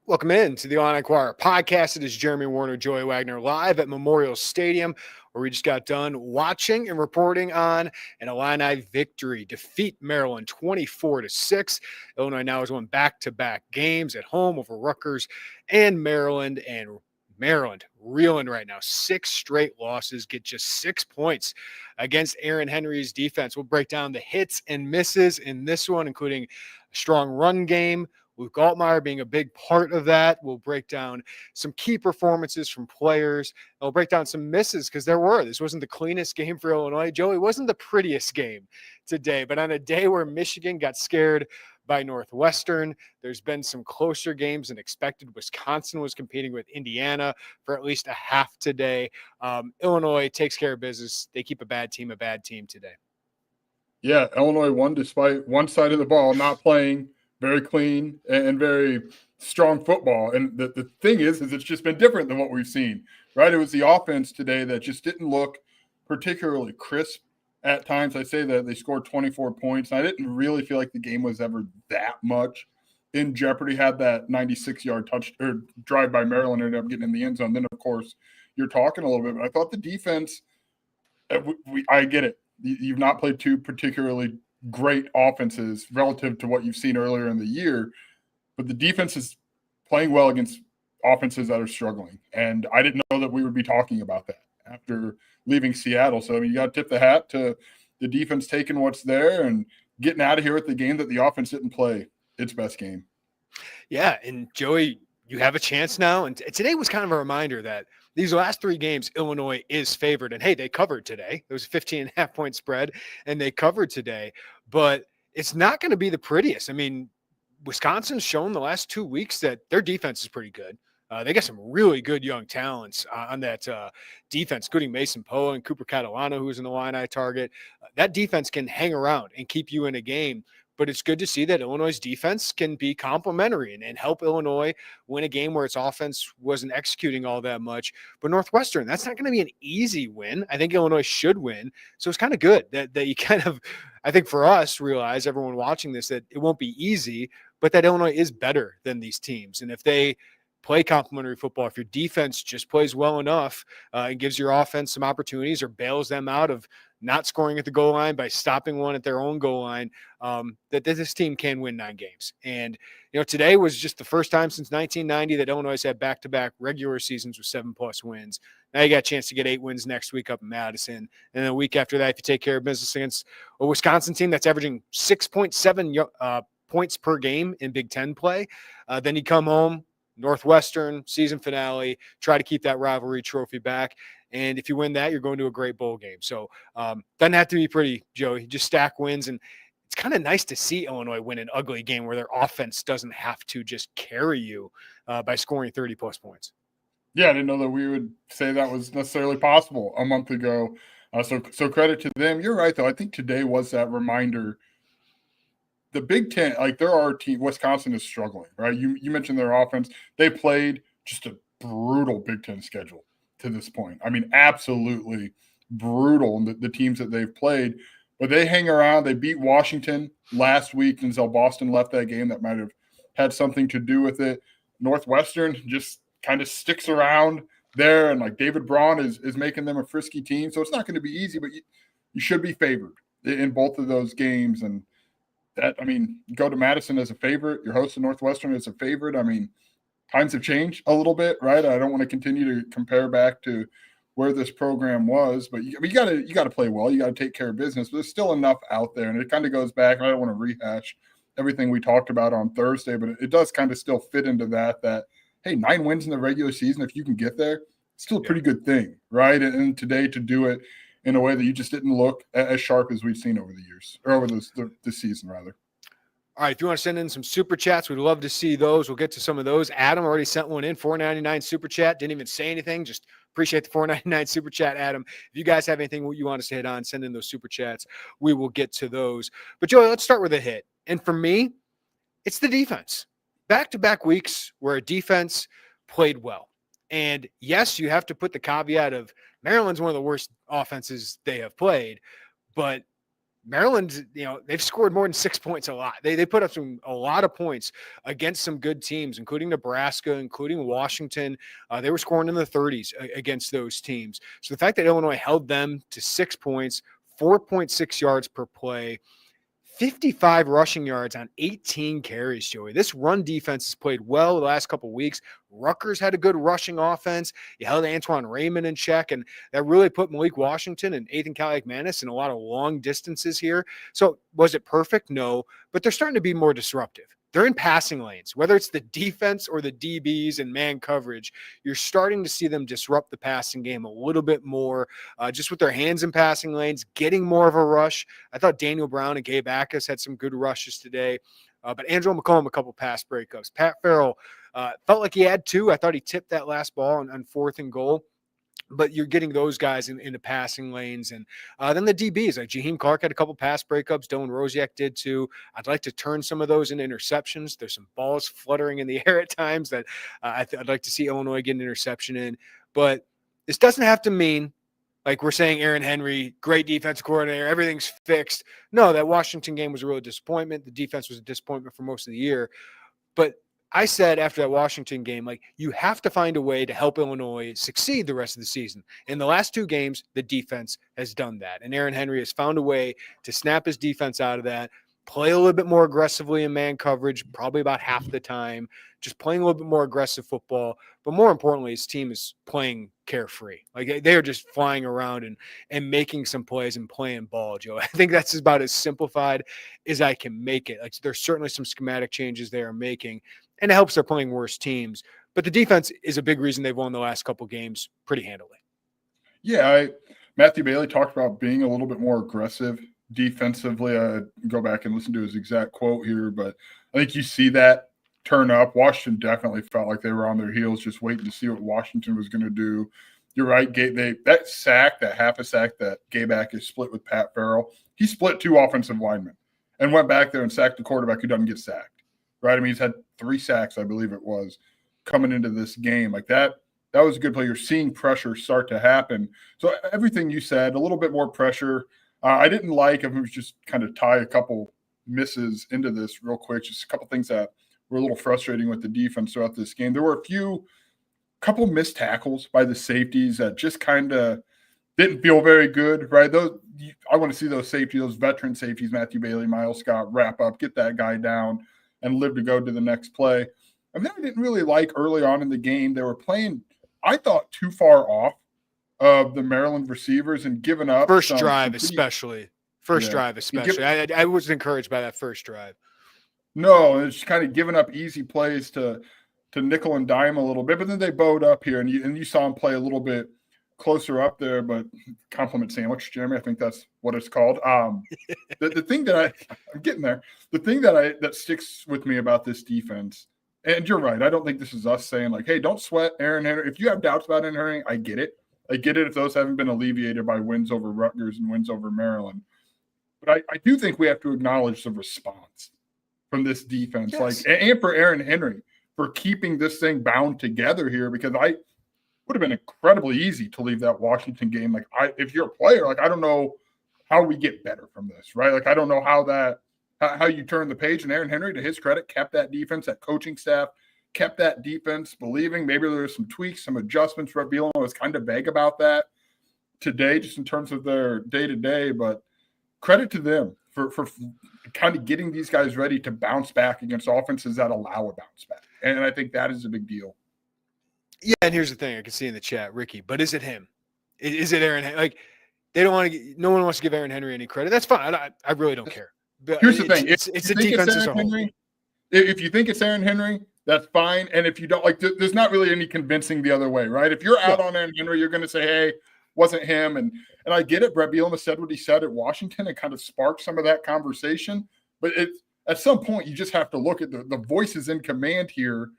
Welcome in to the Inquirer podcast. It is Jeremy Werner, Joey Wagner, live at Memorial Stadium, where we just got done watching and reporting on an Illini victory, defeat Maryland 24-6. Illinois now has won back-to-back games at home over Rutgers and Maryland reeling right now. 6 straight losses, get just 6 points against Aaron Henry's defense. We'll break down the hits and misses in this one, including a strong run game, Luke Altmaier being a big part of that. We'll break down some key performances from players. We'll break down some misses because this wasn't the cleanest game for Illinois. Joey, wasn't the prettiest game today, but on a day where Michigan got scared by Northwestern, there's been some closer games than expected. Wisconsin was competing with Indiana for at least a half today. Illinois takes care of business. They keep a bad team today. Yeah, Illinois won despite one side of the ball not playing very clean and very strong football. And the thing is it's just been different than what we've seen, right? It was the offense today that just didn't look particularly crisp at times. I say that they scored 24 points. And I didn't really feel like the game was ever that much in jeopardy. Had that 96-yard drive by Maryland, ended up getting in the end zone. Then, of course, you're talking a little bit. But I thought the defense, I get it. You've not played two particularly great offenses relative to what you've seen earlier in the year, but the defense is playing well against offenses that are struggling. And I didn't know that we would be talking about that after leaving Seattle. So you got to tip the hat to the defense taking what's there and getting out of here with the game that the offense didn't play its best game. Yeah. And Joey, you have a chance now. And today was kind of a reminder that these last 3 games, Illinois is favored. And, hey, they covered today. There was a 15.5-point spread, and they covered today. But it's not going to be the prettiest. I mean, Wisconsin's shown the last 2 weeks that their defense is pretty good. They got some really good young talents on that defense, including Mason Poe and Cooper Catalano, who's an Illini target. That defense can hang around and keep you in a game. But it's good to see that Illinois' defense can be complementary and help Illinois win a game where its offense wasn't executing all that much. But Northwestern, that's not going to be an easy win. I think Illinois should win. So it's kind of good that you kind of, I think for us, realize, everyone watching this, that it won't be easy, but that Illinois is better than these teams. And if they play complementary football, if your defense just plays well enough and gives your offense some opportunities or bails them out of not scoring at the goal line by stopping one at their own goal line, that this team can win 9 games. And, today was just the first time since 1990 that Illinois has had back-to-back regular seasons with 7+ wins. Now you got a chance to get 8 wins next week up in Madison. And then a week after that, if you take care of business against a Wisconsin team that's averaging 6.7 points per game in Big Ten play, then you come home, Northwestern, season finale, try to keep that rivalry trophy back. And if you win that, you're going to a great bowl game. So doesn't have to be pretty, Joey. Just stack wins. And it's kind of nice to see Illinois win an ugly game where their offense doesn't have to just carry you by scoring 30+ points. Yeah, I didn't know that we would say that was necessarily possible a month ago. So credit to them. You're right, though. I think today was that reminder. The Big Ten, like there are teams, Wisconsin is struggling, right? You mentioned their offense. They played just a brutal Big Ten schedule to this point. I mean, absolutely brutal, the teams that they've played. But they hang around. They beat Washington last week until Boston left that game. That might have had something to do with it. Northwestern just kind of sticks around there, and like David Braun is making them a frisky team. So it's not going to be easy, but you should be favored in both of those games. And that, I mean, go to Madison as a favorite. You're hosting Northwestern as a favorite. I mean, times have changed a little bit, right? I don't want to continue to compare back to where this program was, but you got to play well. You got to take care of business. But there's still enough out there, and it kind of goes back. I don't want to rehash everything we talked about on Thursday, but it does kind of still fit into that. Hey, 9 wins in the regular season, if you can get there, it's still a pretty good thing, right? And today to do it in a way that you just didn't look as sharp as we've seen over the years, or over this season, rather. All right, if you want to send in some super chats, we'd love to see those. We'll get to some of those. Adam already sent one in, $4.99 super chat. Didn't even say anything. Just appreciate the $4.99 super chat, Adam. If you guys have anything you want us to hit on, send in those super chats. We will get to those. But, Joey, let's start with a hit. And for me, it's the defense. Back-to-back weeks where a defense played well. And, yes, you have to put the caveat of Maryland's one of the worst offenses they have played, but Maryland, they've scored more than 6 points a lot. They put up a lot of points against some good teams, including Nebraska, including Washington. They were scoring in the 30s against those teams. So the fact that Illinois held them to 6 points, 4.6 yards per play, 55 rushing yards on 18 carries, Joey. This run defense has played well the last couple of weeks. Rutgers had a good rushing offense. You held Antoine Raymond in check, and that really put Malik Washington and Ethan Kaliakmanis in a lot of long distances here. So was it perfect? No, but they're starting to be more disruptive. They're in passing lanes, whether it's the defense or the DBs and man coverage. You're starting to see them disrupt the passing game a little bit more, just with their hands in passing lanes, getting more of a rush. I thought Daniel Brown and Gabe Akers had some good rushes today, but Andrew McCollum, a couple pass breakups. Pat Farrell felt like he had two. I thought he tipped that last ball on 4th and goal. But you're getting those guys into passing lanes. And then the DBs, like Jaheim Clark had a couple pass breakups. Dylan Rosiak did too. I'd like to turn some of those into interceptions. There's some balls fluttering in the air at times that I'd like to see Illinois get an interception in. But this doesn't have to mean, like we're saying, Aaron Henry, great defense coordinator, everything's fixed. No, that Washington game was a real disappointment. The defense was a disappointment for most of the year. But I said after that Washington game, like, you have to find a way to help Illinois succeed the rest of the season. In the last 2 games, the defense has done that. And Aaron Henry has found a way to snap his defense out of that, play a little bit more aggressively in man coverage, probably about half the time, just playing a little bit more aggressive football. But more importantly, his team is playing carefree. Like, they are just flying around and making some plays and playing ball, Joe. I think that's about as simplified as I can make it. Like, there's certainly some schematic changes they are making, and it helps they're playing worse teams. But the defense is a big reason they've won the last couple games pretty handily. Yeah, Matthew Bailey talked about being a little bit more aggressive defensively. I go back and listen to his exact quote here, but I think you see that turn up. Washington definitely felt like they were on their heels, just waiting to see what Washington was going to do. You're right, that sack, that half a sack that Gabe Akers split with Pat Farrell, he split 2 offensive linemen and went back there and sacked the quarterback who doesn't get sacked. Right? I mean, he's had 3 sacks, I believe it was, coming into this game. Like that was a good play. You're seeing pressure start to happen. So everything you said, a little bit more pressure. I didn't like if it was just kind of tie a couple misses into this real quick. Just a couple things that were a little frustrating with the defense throughout this game. There were a couple missed tackles by the safeties that just kind of didn't feel very good, right? I want to see those veteran safeties, Matthew Bailey, Miles Scott, wrap up, get that guy down, and live to go to the next play. And then I didn't really like early on in the game. They were playing, I thought, too far off of the Maryland receivers and giving up. First drive especially. I was encouraged by that first drive. No, it's kind of giving up easy plays to nickel and dime a little bit. But then they bowed up here, and you saw them play a little bit closer up there, but compliment sandwich, Jeremy. I think that's what it's called. The thing that I'm getting there, the thing that sticks with me about this defense, and you're right, I don't think this is us saying like, hey, don't sweat Aaron Henry. If you have doubts about Aaron Henry, I get it. I get it if those haven't been alleviated by wins over Rutgers and wins over Maryland. But I do think we have to acknowledge the response from this defense, yes. and for Aaron Henry for keeping this thing bound together here, because would have been incredibly easy to leave that Washington game. Like, if you're a player, like, I don't know how we get better from this, right? Like, I don't know how you turn the page. And Aaron Henry, to his credit, kept that defense, that coaching staff, kept that defense believing. Maybe there were some tweaks, some adjustments. Brett Bielema was kind of vague about that today, just in terms of their day-to-day. But credit to them for kind of getting these guys ready to bounce back against offenses that allow a bounce back. And I think that is a big deal. Yeah, and here's the thing I can see in the chat, Ricky, but is it him? Is it Aaron Henry? Like, they don't want to – no one wants to give Aaron Henry any credit. That's fine. I really don't care. But here's the thing. It's a defense as a whole. If you think it's Aaron Henry, that's fine. And if you don't – like, there's not really any convincing the other way, right? If you're out on Aaron Henry, you're going to say, hey, wasn't him. And I get it. Brett Bielema said what he said at Washington. It kind of sparked some of that conversation. But at some point, you just have to look at the voices in command here.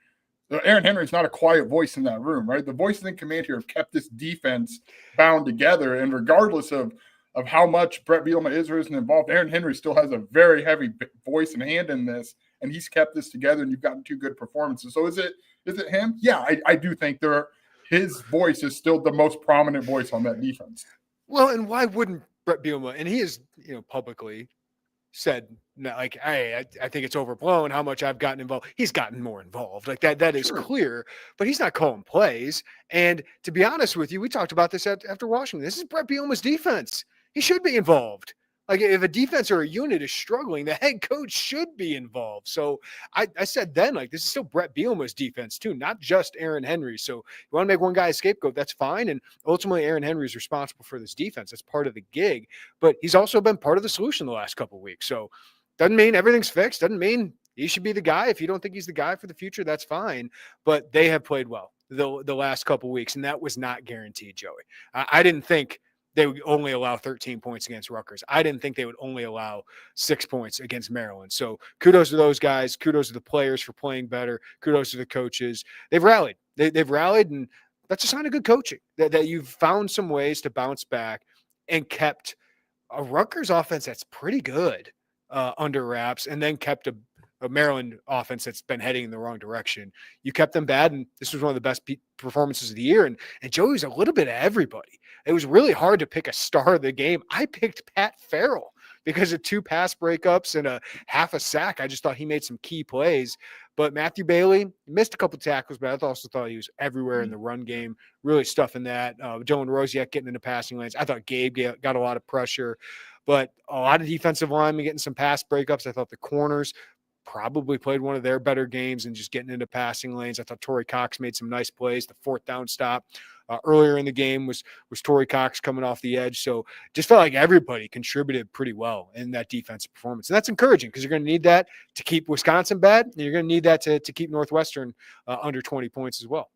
Aaron Henry's not a quiet voice in that room, right? The voices in command here have kept this defense bound together. And regardless of how much Brett Bielema is or isn't involved, Aaron Henry still has a very heavy voice and hand in this, and he's kept this together, and you've gotten 2 good performances. So is it him? Yeah, I do think his voice is still the most prominent voice on that defense. Well, and why wouldn't Brett Bielema, and he is, publicly said, like, hey, I think it's overblown how much I've gotten involved. He's gotten more involved. Like that is Sure. clear, but he's not calling plays. And to be honest with you, we talked about this after Washington. This is Brett Bielema's defense. He should be involved. Like if a defense or a unit is struggling, the head coach should be involved. So I said then, like, this is still Brett Bielema's defense too, not just Aaron Henry. So you want to make one guy a scapegoat, that's fine. And ultimately Aaron Henry is responsible for this defense. That's part of the gig, but he's also been part of the solution the last couple of weeks. So doesn't mean everything's fixed. Doesn't mean he should be the guy. If you don't think he's the guy for the future, that's fine. But they have played well the last couple of weeks, and that was not guaranteed, Joey. I didn't think they would only allow 13 points against Rutgers. I didn't think they would only allow 6 points against Maryland. So kudos to those guys. Kudos to the players for playing better. Kudos to the coaches. They've rallied. They've rallied, and that's a sign of good coaching, that you've found some ways to bounce back and kept a Rutgers offense that's pretty good under wraps, and then kept a Maryland offense that's been heading in the wrong direction. You kept them bad, and this was one of the best performances of the year. And Joey was a little bit of everybody. It was really hard to pick a star of the game. I picked Pat Farrell because of 2 pass breakups and a half a sack. I just thought he made some key plays. But Matthew Bailey missed a couple tackles, but I also thought he was everywhere in the run game, really stuffing that. Dylan Rosiak getting into passing lanes. I thought Gabe got a lot of pressure, but a lot of defensive linemen getting some pass breakups. I thought the corners probably played one of their better games and just getting into passing lanes. I thought Torrey Cox made some nice plays. The 4th down stop earlier in the game was Torrey Cox coming off the edge. So just felt like everybody contributed pretty well in that defensive performance. And that's encouraging because you're going to need that to keep Wisconsin bad. And you're going to need that to keep Northwestern under 20 points as well.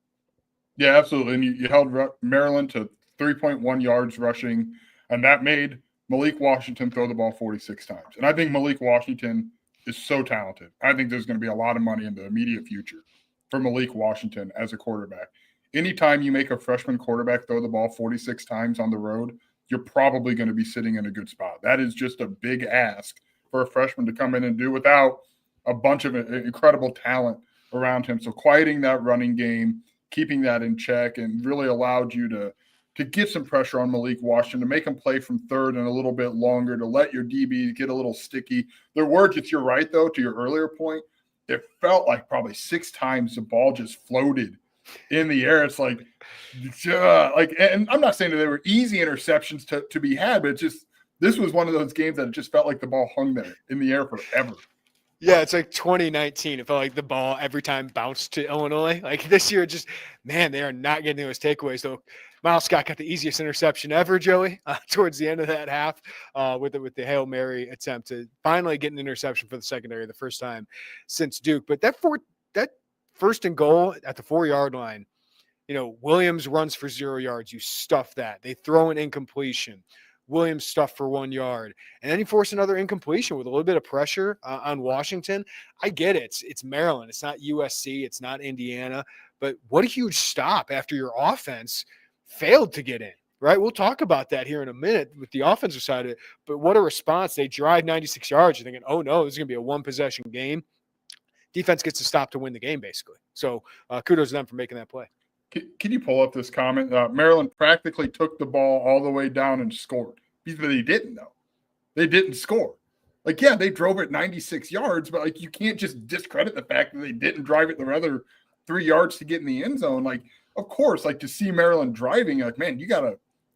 Yeah, absolutely. And you held Maryland to 3.1 yards rushing, and that made Malik Washington throw the ball 46 times. And I think Malik Washington is so talented. I think there's going to be a lot of money in the immediate future for Malik Washington as a quarterback. Anytime you make a freshman quarterback throw the ball 46 times on the road, you're probably going to be sitting in a good spot. That is just a big ask for a freshman to come in and do without a bunch of incredible talent around him. So quieting that running game, keeping that in check, and really allowed you to get some pressure on Malik Washington, to make him play from third and a little bit longer, to let your DB get a little sticky. There were, if you're right, though, to your earlier point, it felt like probably 6 times the ball just floated in the air. It's like, and I'm not saying that they were easy interceptions to be had, but it's just, this was one of those games that it just felt like the ball hung there in the air forever. Yeah, it's like 2019. It felt like the ball every time bounced to Illinois. Like this year, just, man, they are not getting those takeaways. Though Miles Scott got the easiest interception ever, Joey, towards the end of that half with the Hail Mary attempt to finally get an interception for the secondary, the first time since Duke. But that first and goal at the 4-yard line, Williams runs for 0 yards. You stuff that. They throw an incompletion. Williams stuffed for 1 yard, and then he forced another incompletion with a little bit of pressure on Washington. I get it. It's Maryland. It's not USC. It's not Indiana. But what a huge stop after your offense failed to get in, right? We'll talk about that here in a minute with the offensive side of it. But what a response. They drive 96 yards. You're thinking, oh, no, this is going to be a one-possession game. Defense gets to stop to win the game, basically. So kudos to them for making that play. Can you pull up this comment? Maryland practically took the ball all the way down and scored. But they didn't, though. They didn't score. Like, yeah, they drove it 96 yards, but, like, you can't just discredit the fact that they didn't drive it the other 3 yards to get in the end zone. Like, of course, like, to see Maryland driving, like, man, you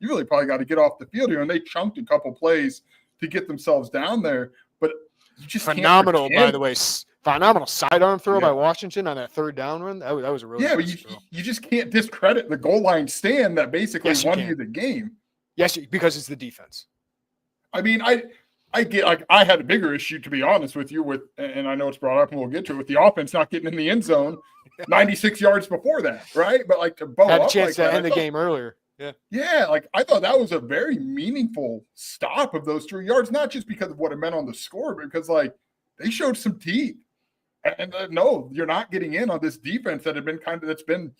really probably got to get off the field here. And they chunked a couple plays to get themselves down there. But you just phenomenal, by the way. Phenomenal sidearm throw by Washington on that 3rd down run. That was a really good throw. You just can't discredit the goal line stand that basically won you the game. Yes, because it's the defense. I mean, I get, like, I had a bigger issue, to be honest with you, with, and I know it's brought up and we'll get to it, with the offense not getting in the end zone 96 yards before that, right? But, like, to bow had up a chance like to end the game earlier. Yeah, like, I thought that was a very meaningful stop of those 3 yards, not just because of what it meant on the score, but because, like, they showed some teeth. And no, you're not getting in on this defense that that's been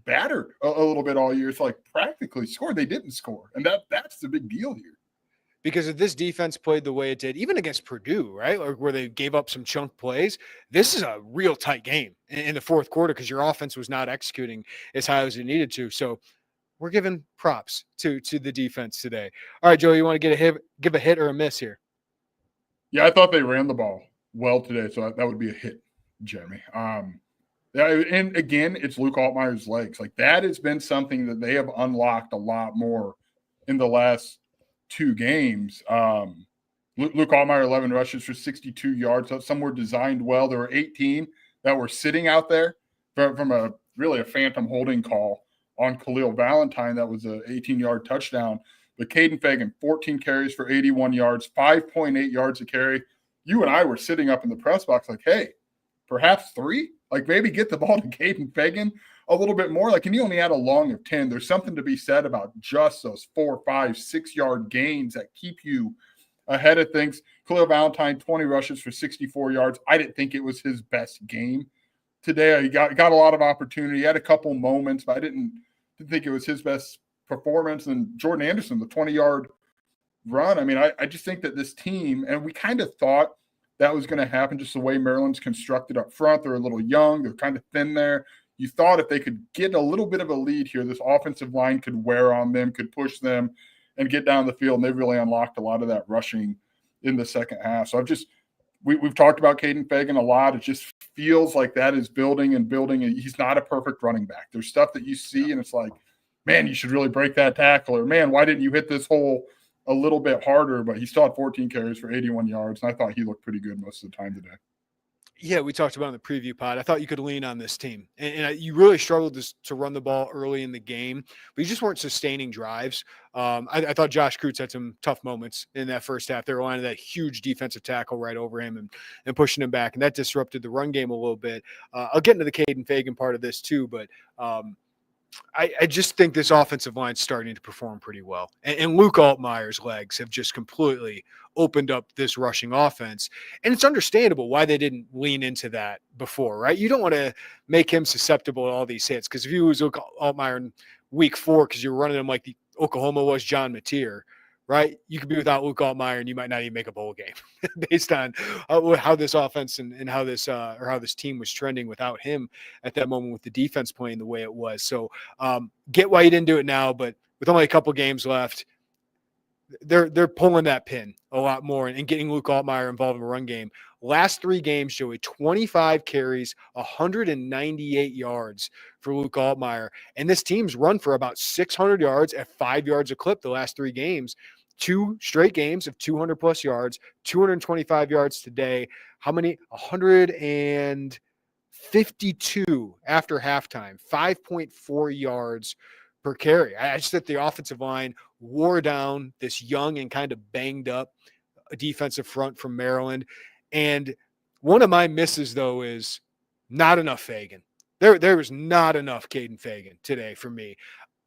battered a little bit all year. It's like practically scored. They didn't score. And that's the big deal here. Because if this defense played the way it did, even against Purdue, right, or where they gave up some chunk plays, this is a real tight game in the 4th quarter because your offense was not executing as high as it needed to. So we're giving props to the defense today. All right, Joe, you want to give a hit or a miss here? Yeah, I thought they ran the ball well today, so that would be a hit, Jeremy. Yeah, and again, it's Luke Altmaier's legs. Like that has been something that they have unlocked a lot more in the last 2 games. Luke Altmaier, 11 rushes for 62 yards. Some were designed well. There were 18 that were sitting out there from a phantom holding call on Khalil Valentine. That was an 18-yard touchdown. But Caden Fagan, 14 carries for 81 yards, 5.8 yards a carry. You and I were sitting up in the press box like, hey, perhaps 3? Like maybe get the ball to Caden Fagan a little bit more. Like, and he only had a long of 10. There's something to be said about just those 4, 5, 6-yard gains that keep you ahead of things. Khalil Valentine, 20 rushes for 64 yards. I didn't think it was his best game today. He got a lot of opportunity. He had a couple moments, but I didn't think it was his best performance. And Jordan Anderson, the 20-yard run. I mean, I just think that this team, and we kind of thought that was going to happen just the way Maryland's constructed up front. They're a little young. They're kind of thin there. You thought if they could get a little bit of a lead here, this offensive line could wear on them, could push them and get down the field. And they've really unlocked a lot of that rushing in the second half. So we've talked about Caden Fagan a lot. It just feels like that is building and building. He's not a perfect running back. There's stuff that you see and it's like, man, you should really break that tackle, or man, why didn't you hit this hole a little bit harder? But he still had 14 carries for 81 yards. And I thought he looked pretty good most of the time today. Yeah, we talked about in the preview pod. I thought you could lean on this team. And you really struggled to run the ball early in the game, but you just weren't sustaining drives. I thought Josh Kreutz had some tough moments in that first half. They were lining that huge defensive tackle right over him and pushing him back, and that disrupted the run game a little bit. I'll get into the Caden Fagan part of this too, but I just think this offensive line's starting to perform pretty well. And Luke Altmaier's legs have just completely opened up this rushing offense. And it's understandable why they didn't lean into that before, right? You don't want to make him susceptible to all these hits, because if you lose Luke Altmaier in week 4 because you're running him like the Oklahoma was John Mateer, right? You could be without Luke Altmaier and you might not even make a bowl game based on how this offense and how this team was trending without him at that moment, with the defense playing the way it was. So get why you didn't do it now, but with only a couple games left, they're pulling that pin a lot more and getting Luke Altmaier involved in the run game. Last 3 games, Joey, 25 carries, 198 yards for Luke Altmaier. And this team's run for about 600 yards at 5 yards a clip the last 3 games. 2 straight games of 200-plus yards, 225 yards today. How many? 152 after halftime, 5.4 yards per carry. I just think the offensive line wore down this young and kind of banged up defensive front from Maryland. And one of my misses, though, is not enough Fagan. There was not enough Caden Fagan today for me.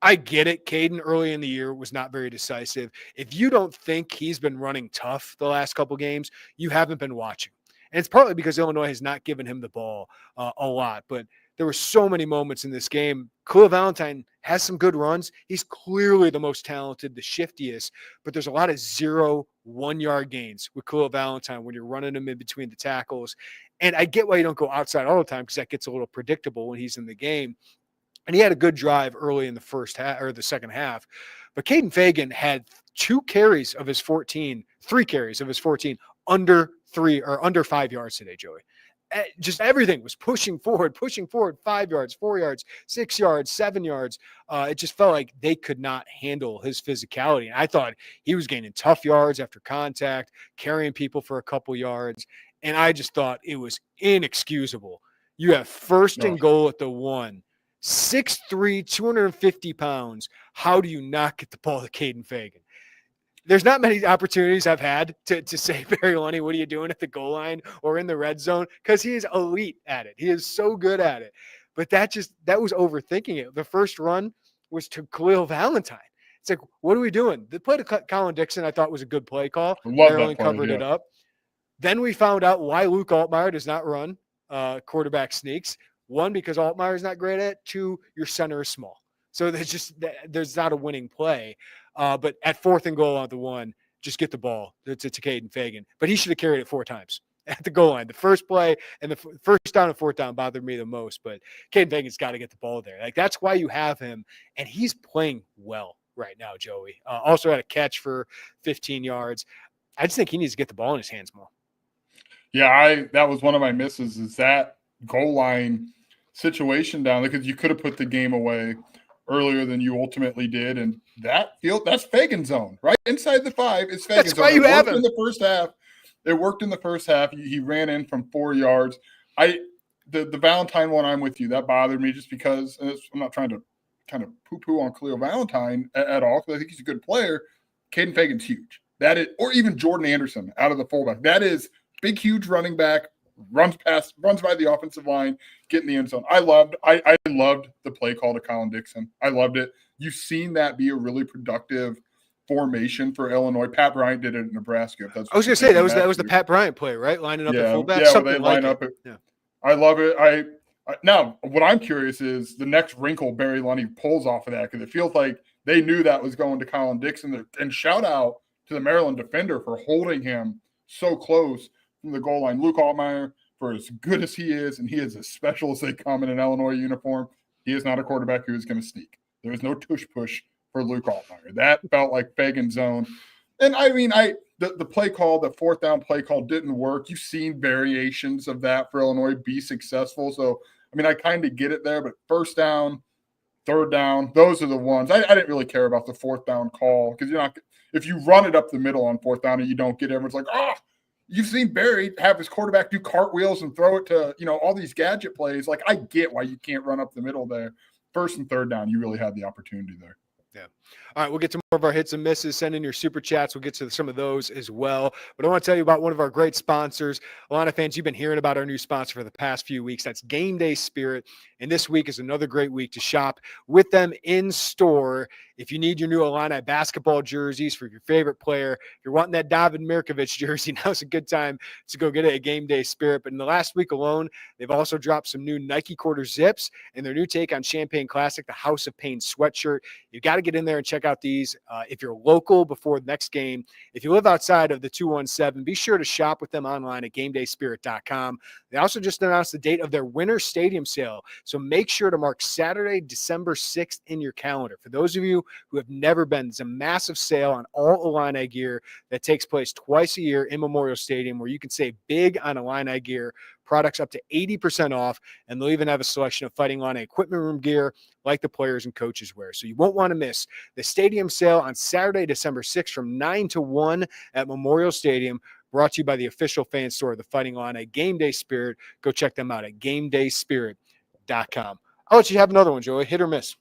I get it. Caden early in the year was not very decisive. If you don't think he's been running tough the last couple games, you haven't been watching. And it's partly because Illinois has not given him the ball a lot. But there were so many moments in this game. Khalil Valentine has some good runs. He's clearly the most talented, the shiftiest, but there's a lot of 0-1-yard gains with Khalil Valentine when you're running him in between the tackles. And I get why you don't go outside all the time, because that gets a little predictable when he's in the game. And he had a good drive early in the first half or the second half. But Caden Fagan had 3 carries of his 14 under 5 yards today, Joey. Just everything was pushing forward, 5 yards, 4 yards, 6 yards, 7 yards. It just felt like they could not handle his physicality. And I thought he was gaining tough yards after contact, carrying people for a couple yards. And I just thought it was inexcusable. You have first and goal at the 1, 6'3", 250 pounds. How do you not get the ball to Caden Fagan? There's not many opportunities I've had to say, Barry Lunny, what are you doing at the goal line or in the red zone? Because he is elite at it. He is so good at it. But that was overthinking it. The first run was to Khalil Valentine. It's like, what are we doing? The play to Colin Dixon, I thought was a good play call. Maryland covered it up. Then we found out why Luke Altmaier does not run quarterback sneaks. 1, because Altmaier is not great at it. 2, your center is small. So there's not a winning play. But at 4th and goal on the 1, just get the ball to Caden Fagan. But he should have carried it 4 times at the goal line. The first play and the first down and fourth down bothered me the most, but Caden Fagan's got to get the ball there. Like, that's why you have him, and he's playing well right now, Joey. Also had a catch for 15 yards. I just think he needs to get the ball in his hands more. Yeah, that was one of my misses, is that goal line situation down there, because you could have put the game away earlier than you ultimately did. And that's Fagan's zone, right? Inside the 5 is Fagan's zone. That's why you have him. In the first half. It worked in the first half. He ran in from 4 yards. The Valentine one, I'm with you. That bothered me just because I'm not trying to kind of poo-poo on Khalil Valentine at all, because I think he's a good player. Caden Fagan's huge. That is, or even Jordan Anderson out of the fullback. That is big, huge running back, runs by the offensive line, get in the end zone. I loved the play call to Colin Dixon. I loved it. You've seen that be a really productive formation for Illinois. Pat Bryant did it in Nebraska. I was going to say that was the Pat Bryant play, right? Lining up the fullback. Yeah, they line up. I love it. Now, what I'm curious is the next wrinkle Barry Lunny pulls off of that, because it feels like they knew that was going to Colin Dixon. And shout out to the Maryland defender for holding him so close from the goal line. Luke Altmaier, for as good as he is, and he is as special as they come in an Illinois uniform, he is not a quarterback who is going to sneak. There was no tush push for Luke Altmaier. That felt like Fagan's zone. And I mean, the play call, the fourth down play call didn't work. You've seen variations of that for Illinois be successful. So, I mean, I kind of get it there, but first down, third down, those are the ones. I didn't really care about the fourth down call, because you're not, if you run it up the middle on fourth down and you don't get it, everyone's like, oh, you've seen Barry have his quarterback do cartwheels and throw it to, all these gadget plays. Like, I get why you can't run up the middle there. First and third down, you really had the opportunity there. Yeah. All right, we'll get to more of our hits and misses. Send in your super chats. We'll get to some of those as well. But I want to tell you about one of our great sponsors. A lot of fans, you've been hearing about our new sponsor for the past few weeks. That's Game Day Spirit. And this week is another great week to shop with them in store. If you need your new Illini basketball jerseys for your favorite player, if you're wanting that David Mirkovic jersey, now's a good time to go get it at Game Day Spirit. But in the last week alone, they've also dropped some new Nike quarter zips and their new take on Champagne Classic, the House of Pain sweatshirt. You've got to get in there and check out these. If you're local before the next game, if you live outside of the 217, be sure to shop with them online at GameDaySpirit.com. They also just announced the date of their winter stadium sale. So make sure to mark Saturday, December 6th in your calendar. For those of you who have never been, it's a massive sale on all Illini gear that takes place twice a year in Memorial Stadium, where you can save big on Illini gear, products up to 80% off, and they'll even have a selection of Fighting Illini equipment room gear like the players and coaches wear. So you won't want to miss the stadium sale on Saturday, December 6th from 9 to 1 at Memorial Stadium, brought to you by the official fan store of the Fighting Illini, Game Day Spirit. Go check them out at GameDaySpirit.com. I'll let you have another one, Joey. Hit or miss?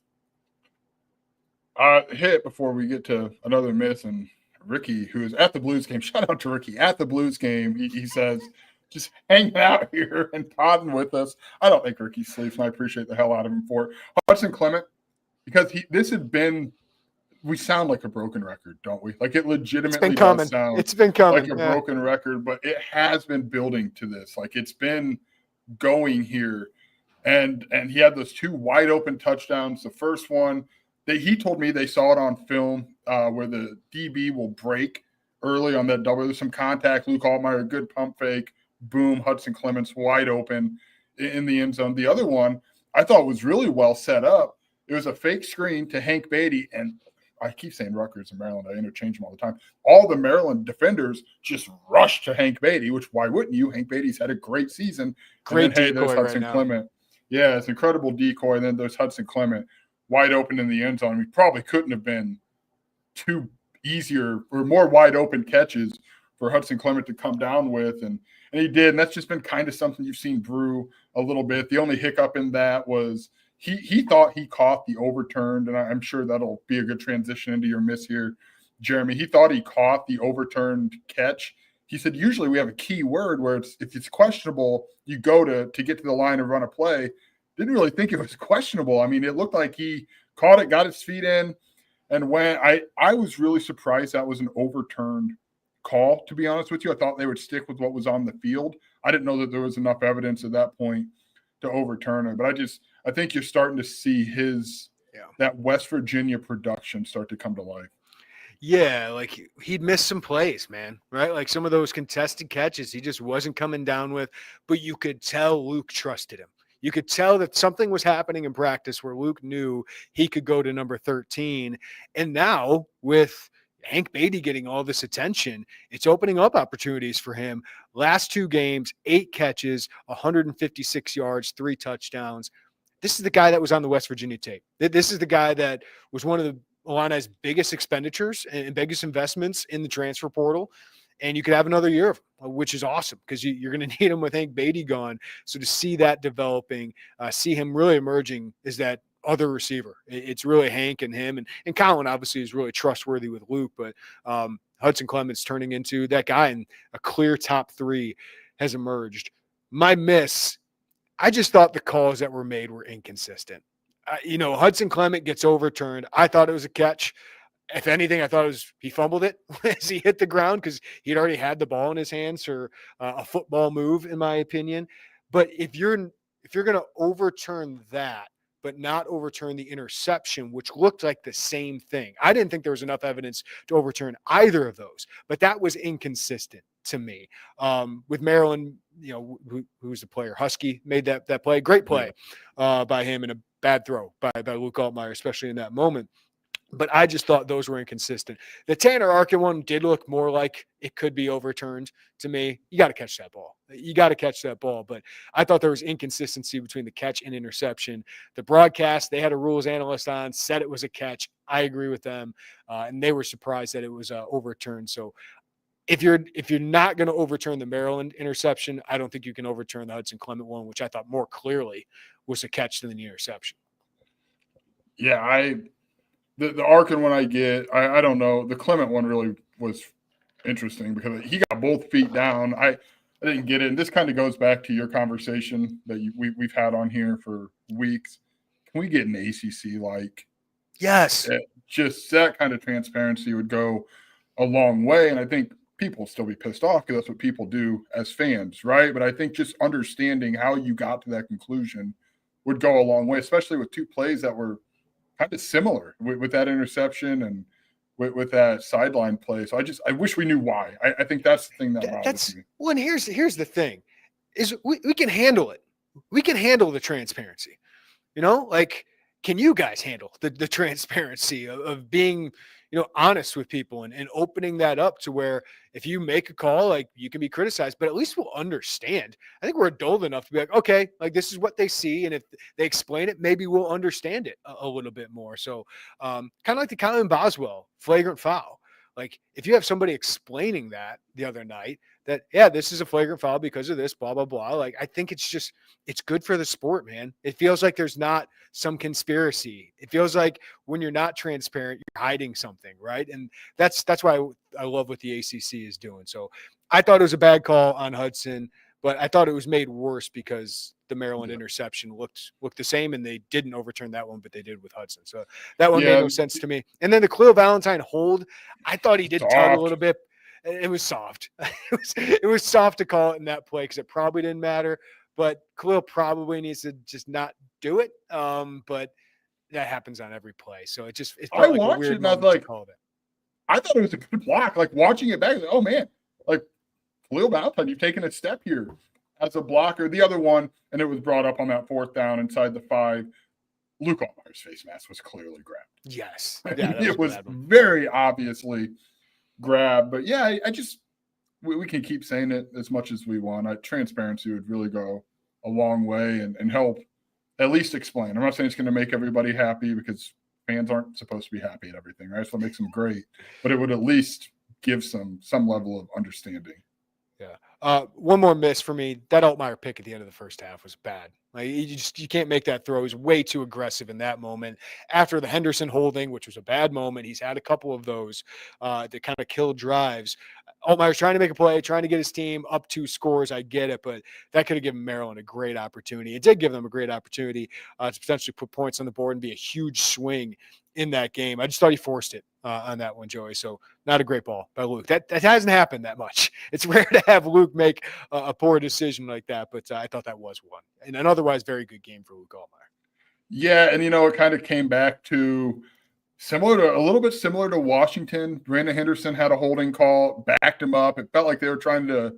Hit before we get to another miss. And Ricky, who is at the Blues game, shout out to Ricky at the Blues game. He says, just hanging out here and podding with us. I don't think Ricky sleeps, and I appreciate the hell out of him for it. Hudson Clement, because we sound like a broken record, don't we? Like, it legitimately does sound it's been coming like a broken record, but it has been building to this. Like, it's been going here. And he had those two wide open touchdowns. The first one, he told me they saw it on film where the DB will break early on that double. There's some contact. Luke Altmaier, good pump fake. Boom, Hudson Clements wide open in the end zone. The other one I thought was really well set up. It was a fake screen to Hank Beatty, and I keep saying Rutgers and Maryland. I interchange them all the time. All the Maryland defenders just rushed to Hank Beatty, which why wouldn't you? Hank Beatty's had a great season. Great decoy there's Hudson right Clement. Yeah, it's an incredible decoy. And then there's Hudson Clement wide open in the end zone. We probably couldn't have been two easier or more wide open catches for Hudson Clement to come down with. And he did. And that's just been kind of something you've seen brew a little bit. The only hiccup in that was he thought he caught the overturned, and I'm sure that'll be a good transition into your miss here, Jeremy. He thought he caught the overturned catch. He said, usually we have a key word where if it's questionable, you go to get to the line and run a play. Didn't really think it was questionable. I mean, it looked like he caught it, got his feet in, and went. I was really surprised that was an overturned call, to be honest with you. I thought they would stick with what was on the field. I didn't know that there was enough evidence at that point to overturn it. But I think you're starting to see that West Virginia production start to come to life. Yeah, like he'd missed some plays, man, right? Like some of those contested catches he just wasn't coming down with, but you could tell Luke trusted him. You could tell that something was happening in practice where Luke knew he could go to number 13. And now with Hank Beatty getting all this attention, it's opening up opportunities for him. Last 2 games, 8 catches, 156 yards, 3 touchdowns. This is the guy that was on the West Virginia tape. This is the guy that was one of the Illini's biggest expenditures and biggest investments in the transfer portal. And you could have another year of him, which is awesome because you're going to need him with Hank Beatty gone. So to see that developing, see him really emerging as that other receiver. It's really Hank and him. And Colin obviously is really trustworthy with Luke, but Hudson Clements turning into that guy, and a clear top 3 has emerged. My miss, I just thought the calls that were made were inconsistent. Hudson Clement gets overturned. I thought it was a catch. If anything, I thought it was he fumbled it as he hit the ground because he'd already had the ball in his hands for a football move, in my opinion. But if you're going to overturn that, but not overturn the interception, which looked like the same thing, I didn't think there was enough evidence to overturn either of those. But that was inconsistent to me. With Maryland, who's the player? Husky made that play. Great play by him, and a bad throw by Luke Altmaier, especially in that moment. But I just thought those were inconsistent. The Tanner Arkin one did look more like it could be overturned to me. You got to catch that ball. You got to catch that ball. But I thought there was inconsistency between the catch and interception. The broadcast, they had a rules analyst on, said it was a catch. I agree with them. And they were surprised that it was overturned. So if you're not going to overturn the Maryland interception, I don't think you can overturn the Hudson Clement one, which I thought more clearly was a catch than the interception. Yeah, the Arkin one I don't know. The Clement one really was interesting because he got both feet down. I didn't get it. And this kind of goes back to your conversation that we've had on here for weeks. Can we get an ACC like? Yes. Just that kind of transparency would go a long way. And I think people will still be pissed off because that's what people do as fans, right? But I think just understanding how you got to that conclusion would go a long way, especially with 2 plays that were kind of similar with that interception and with that sideline play. So I wish we knew why. I think that's the thing that bothers me. Well, and here's the thing is we can handle it. We can handle the transparency, can you guys handle the transparency of being, honest with people and opening that up to where if you make a call, like you can be criticized, but at least we'll understand. I think we're adult enough to be like, okay, like this is what they see. And if they explain it, maybe we'll understand it a little bit more. So kind of like the Colin Boswell flagrant foul. Like if you have somebody explaining that the other night that, yeah, this is a flagrant foul because of this, blah, blah, blah. Like, I think it's good for the sport, man. It feels like there's not some conspiracy. It feels like when you're not transparent, you're hiding something. Right. And that's why I love what the ACC is doing. So I thought it was a bad call on Hudson, but I thought it was made worse because the Maryland interception looked the same, and they didn't overturn that one, but they did with Hudson. So that one made no sense to me. And then the Khalil Valentine hold, I thought he did tug a little bit. It was soft. It was soft to call it in that play because it probably didn't matter. But Khalil probably needs to just not do it. But that happens on every play. So it felt like a weird moment to call it. I thought it was a good block. Like watching it back, oh man, like Khalil Valentine, you've taken a step here as a blocker. The other one, and it was brought up on that 4th down inside the 5. Luke Altmaier's face mask was clearly grabbed. Yes. Yeah, it was very obviously grabbed. But yeah, we can keep saying it as much as we want. Transparency would really go a long way and help at least explain. I'm not saying it's going to make everybody happy because fans aren't supposed to be happy at everything, right? So it makes them great. But it would at least give some level of understanding. Yeah. One more miss for me. That Altmaier pick at the end of the first half was bad. Like you can't make that throw. He's way too aggressive in that moment. After the Henderson holding, which was a bad moment, he's had a couple of those that kind of killed drives. Altmaier's trying to make a play, trying to get his team up 2 scores. I get it, but that could have given Maryland a great opportunity. It did give them a great opportunity to potentially put points on the board and be a huge swing in that game. I just thought he forced it on that one, Joey. So not a great ball by Luke. That hasn't happened that much. It's rare to have Luke make a poor decision like that, but I thought that was one. And an otherwise very good game for Luke Altmaier. Yeah, and it kind of came back to a little bit similar to Washington. Brandon Henderson had a holding call, backed him up. It felt like they were trying to.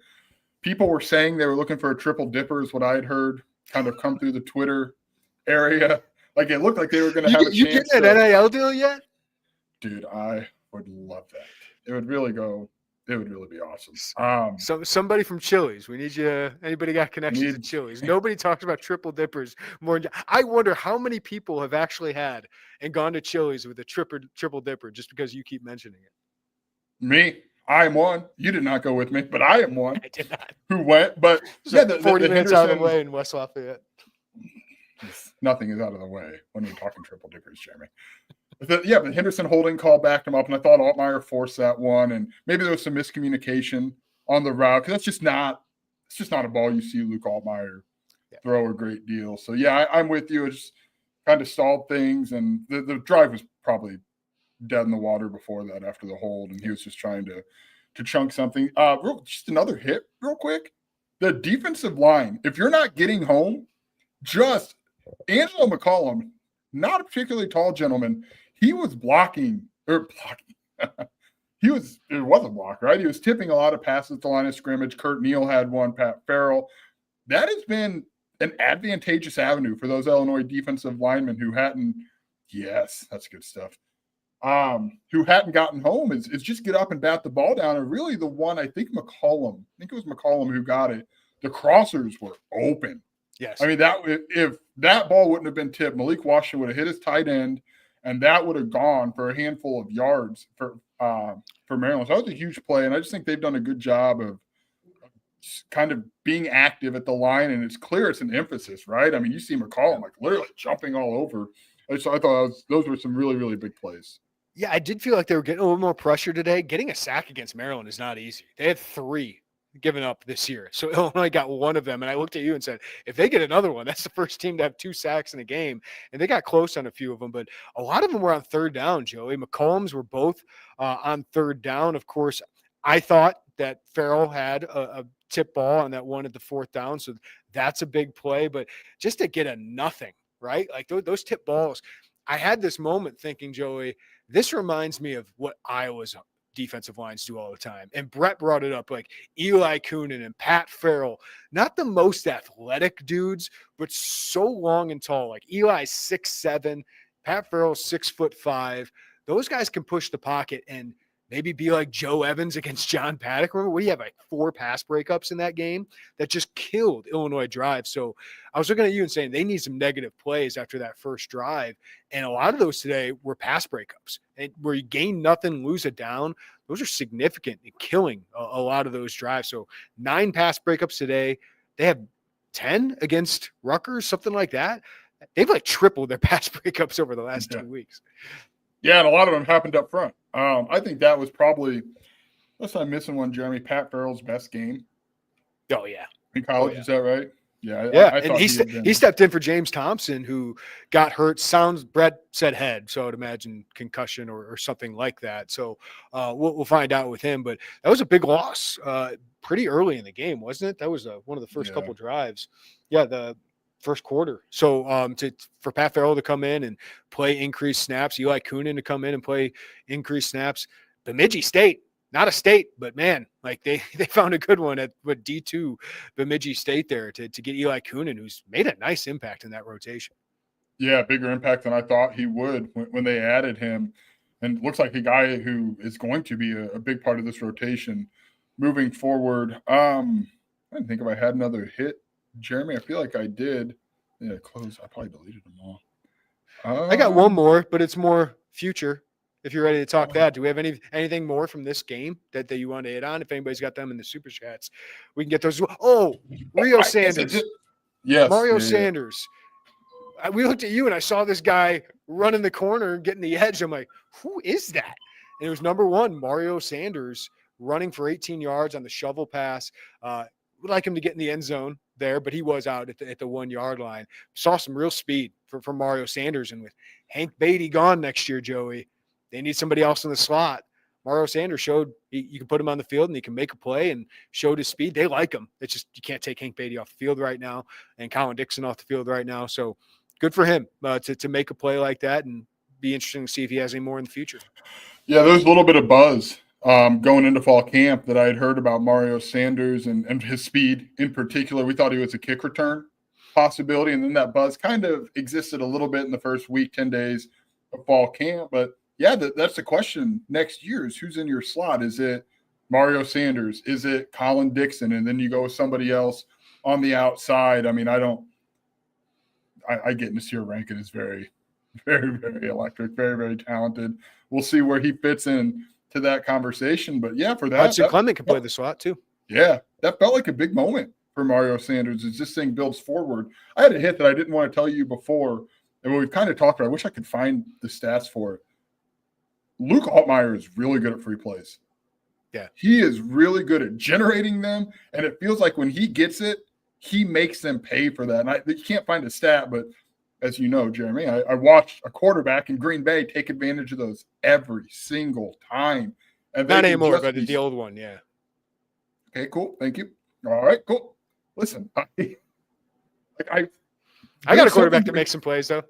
People were saying they were looking for a triple dipper, is what I had heard, kind of come through the Twitter area. Like it looked like they were going to have a You chance. get that NIL deal yet? Dude, I would love that. It would really be awesome. Somebody from Chili's. We need you. Anybody got connections to Chili's? Nobody talks about triple dippers more. I wonder how many people have actually had and gone to Chili's with a triple dipper just because you keep mentioning it. Me, I am one. You did not go with me, but I am one. I did not. Who went? But yeah, 40 minutes out of the way in West Lafayette. Nothing is out of the way when we're talking triple dippers, Jeremy. But Henderson holding call backed him up, and I thought Altmaier forced that one, and maybe there was some miscommunication on the route because it's just not a ball you see Luke Altmaier throw a great deal. So I'm with you. It just kind of stalled things, and the drive was probably dead in the water before that after the hold, and he was just trying to chunk something. Just another hit real quick. The defensive line, if you're not getting home, just Angelo McCollum, not a particularly tall gentleman. He was blocking. It was a block, right? He was tipping a lot of passes at the line of scrimmage. Kurt Neal had one, Pat Farrell. That has been an advantageous avenue for those Illinois defensive linemen who hadn't, yes, that's good stuff, who hadn't gotten home is just get up and bat the ball down. And really the one, I think it was McCollum who got it. The crossers were open. Yes. I mean, if that ball wouldn't have been tipped, Malik Washington would have hit his tight end, and that would have gone for a handful of yards for Maryland. So that was a huge play, and I just think they've done a good job of kind of being active at the line, and it's clear it's an emphasis, right? I mean, you see McCollum like literally jumping all over. So I thought those were some really, really big plays. Yeah, I did feel like they were getting a little more pressure today. Getting a sack against Maryland is not easy. They had 3 given up this year. So Illinois got one of them. And I looked at you and said, if they get another one, that's the first team to have 2 sacks in a game. And they got close on a few of them, but a lot of them were on third down, Joey. McCollum's were both on third down. Of course, I thought that Farrell had a tip ball on that one at the 4th down. So that's a big play, but just to get a nothing, right? Like those tip balls, I had this moment thinking, Joey, this reminds me of what Iowa's defensive lines do all the time. And Brett brought it up, like Eli Coonan and Pat Farrell, not the most athletic dudes, but so long and tall. Like Eli's 6'7", Pat Farrell's 6'5". Those guys can push the pocket and maybe be like Joe Evans against John Paddock. Remember, we have like 4 pass breakups in that game that just killed Illinois drive. So I was looking at you and saying they need some negative plays after that first drive. And a lot of those today were pass breakups where you gain nothing, lose it down. Those are significant in killing a lot of those drives. So 9 pass breakups today. They have 10 against Rutgers, something like that. They've like tripled their pass breakups over the last 2 weeks. Yeah, and a lot of them happened up front. I think that was probably, unless I'm missing one, Jeremy, Pat Farrell's best game. Oh, yeah. In college, Is that right? Yeah. I and he stepped in for James Thompson, who got hurt. Brett said head, so I would imagine concussion or something like that. So we'll find out with him. But that was a big loss pretty early in the game, wasn't it? That was one of the first couple drives. Yeah, the first quarter. So for Pat Farrell to come in and play increased snaps, Eli Coonan to come in and play increased snaps. Bemidji State, not a state, but man, like they found a good one with D2 Bemidji State there to get Eli Coonan, who's made a nice impact in that rotation. Yeah, bigger impact than I thought he would when they added him. And looks like a guy who is going to be a big part of this rotation moving forward. I didn't think if I had another hit, Jeremy. I feel like I did. Yeah, close. I probably deleted them all. I got one more, but it's more future. If you're ready to talk that, do we have anything more from this game that you want to hit on? If anybody's got them in the super chats, we can get those. Oh, Rio Sanders. Yes. Mario Sanders. We looked at you and I saw this guy running the corner and getting the edge. I'm like, who is that? And it was number 1, Mario Sanders, running for 18 yards on the shovel pass. Would like him to get in the end zone there, but he was out at the 1 yard line. Saw some real speed for Mario Sanders. And with Hank Beatty gone next year, Joey, they need somebody else in the slot. Mario Sanders showed you can put him on the field and he can make a play and showed his speed. They like him. It's just you can't take Hank Beatty off the field right now and Colin Dixon off the field right now. So good for him to make a play like that and be interesting to see if he has any more in the future. Yeah, there's a little bit of buzz going into fall camp that I had heard about Mario Sanders and his speed in particular. We thought he was a kick return possibility, and then that buzz kind of existed a little bit in the first week, 10 days of fall camp. But yeah, that's the question next year is who's in your slot. Is it Mario Sanders? Is it Colin Dixon? And then you go with somebody else on the outside. I mean, I get Nasir Rankin is very, very, very electric, very, very talented. We'll see where he fits in to that conversation. But yeah, for that, Hudson Clement can play the slot too. Yeah, that felt like a big moment for Mario Sanders as this thing builds forward. I had a hit that I didn't want to tell you before, and we've kind of talked about. I wish I could find the stats for it. Luke Altmaier is really good at free plays. Yeah. He is really good at generating them, and it feels like when he gets it, he makes them pay for that. And you can't find a stat, but as you know, Jeremy, I watched a quarterback in Green Bay take advantage of those every single time. And not anymore, but the old one, yeah. Okay, cool. Thank you. All right, cool. Listen, I got a quarterback that makes some plays, though.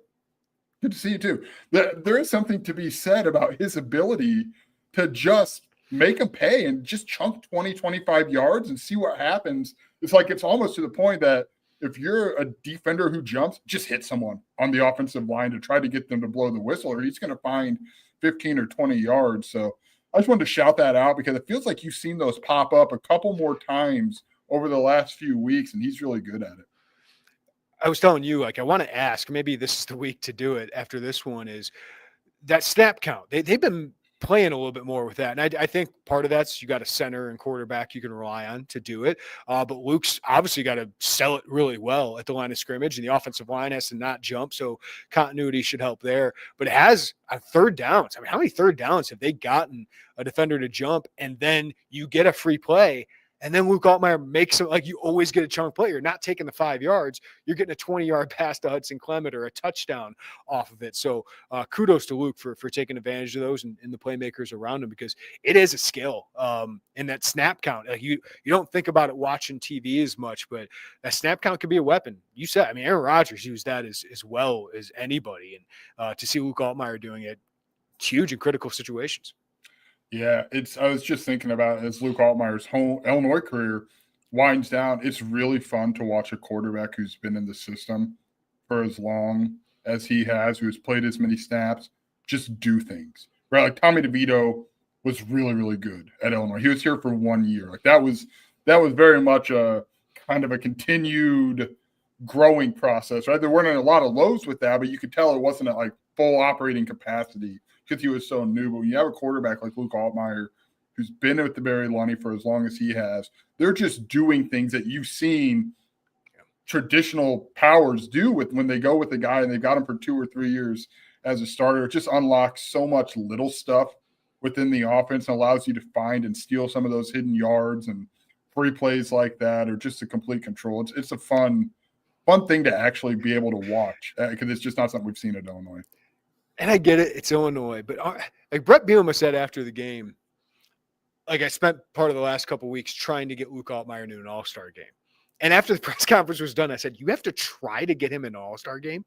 Good to see you, too. There is something to be said about his ability to just make them pay and just chunk 20, 25 yards and see what happens. It's like it's almost to the point that if you're a defender who jumps, just hit someone on the offensive line to try to get them to blow the whistle, or he's going to find 15 or 20 yards. So I just wanted to shout that out because it feels like you've seen those pop up a couple more times over the last few weeks, and he's really good at it. I was telling you, like, I want to ask, maybe this is the week to do it after this one, is that snap count. They've been playing a little bit more with that. And I think part of that's you got a center and quarterback you can rely on to do it. But Luke's obviously got to sell it really well at the line of scrimmage, and the offensive line has to not jump. So continuity should help there. But it has on third downs. I mean, how many third downs have they gotten a defender to jump and then you get a free play? And then Luke Altmaier makes it like you always get a chunk play. You're not taking the 5 yards. You're getting a 20-yard pass to Hudson Clement or a touchdown off of it. So kudos to Luke for taking advantage of those and the playmakers around him because it is a skill. And that snap count, like you don't think about it watching TV as much, but that snap count can be a weapon. You said, I mean, Aaron Rodgers used that as well as anybody. And to see Luke Altmaier doing it, it's huge in critical situations. Yeah, I was just thinking about as Luke Altmaier's whole Illinois career winds down, it's really fun to watch a quarterback who's been in the system for as long as he has, who has played as many snaps, just do things. Right? Like Tommy DeVito was really, really good at Illinois. He was here for 1 year. Like that was very much a kind of a continued growing process, right? There weren't a lot of lows with that, but you could tell it wasn't at like full operating capacity because he was so new. But when you have a quarterback like Luke Altmaier, who's been with the Barry Lunny for as long as he has, they're just doing things that you've seen traditional powers do with when they go with a guy and they've got him for 2 or 3 years as a starter. It just unlocks so much little stuff within the offense and allows you to find and steal some of those hidden yards and free plays like that, or just a complete control. It's a fun thing to actually be able to watch because it's just not something we've seen at Illinois. And I get it, it's Illinois, but like Brett Bielema said after the game, like I spent part of the last couple of weeks trying to get Luke Altmaier into an all-star game. And after the press conference was done, I said, you have to try to get him in an all-star game?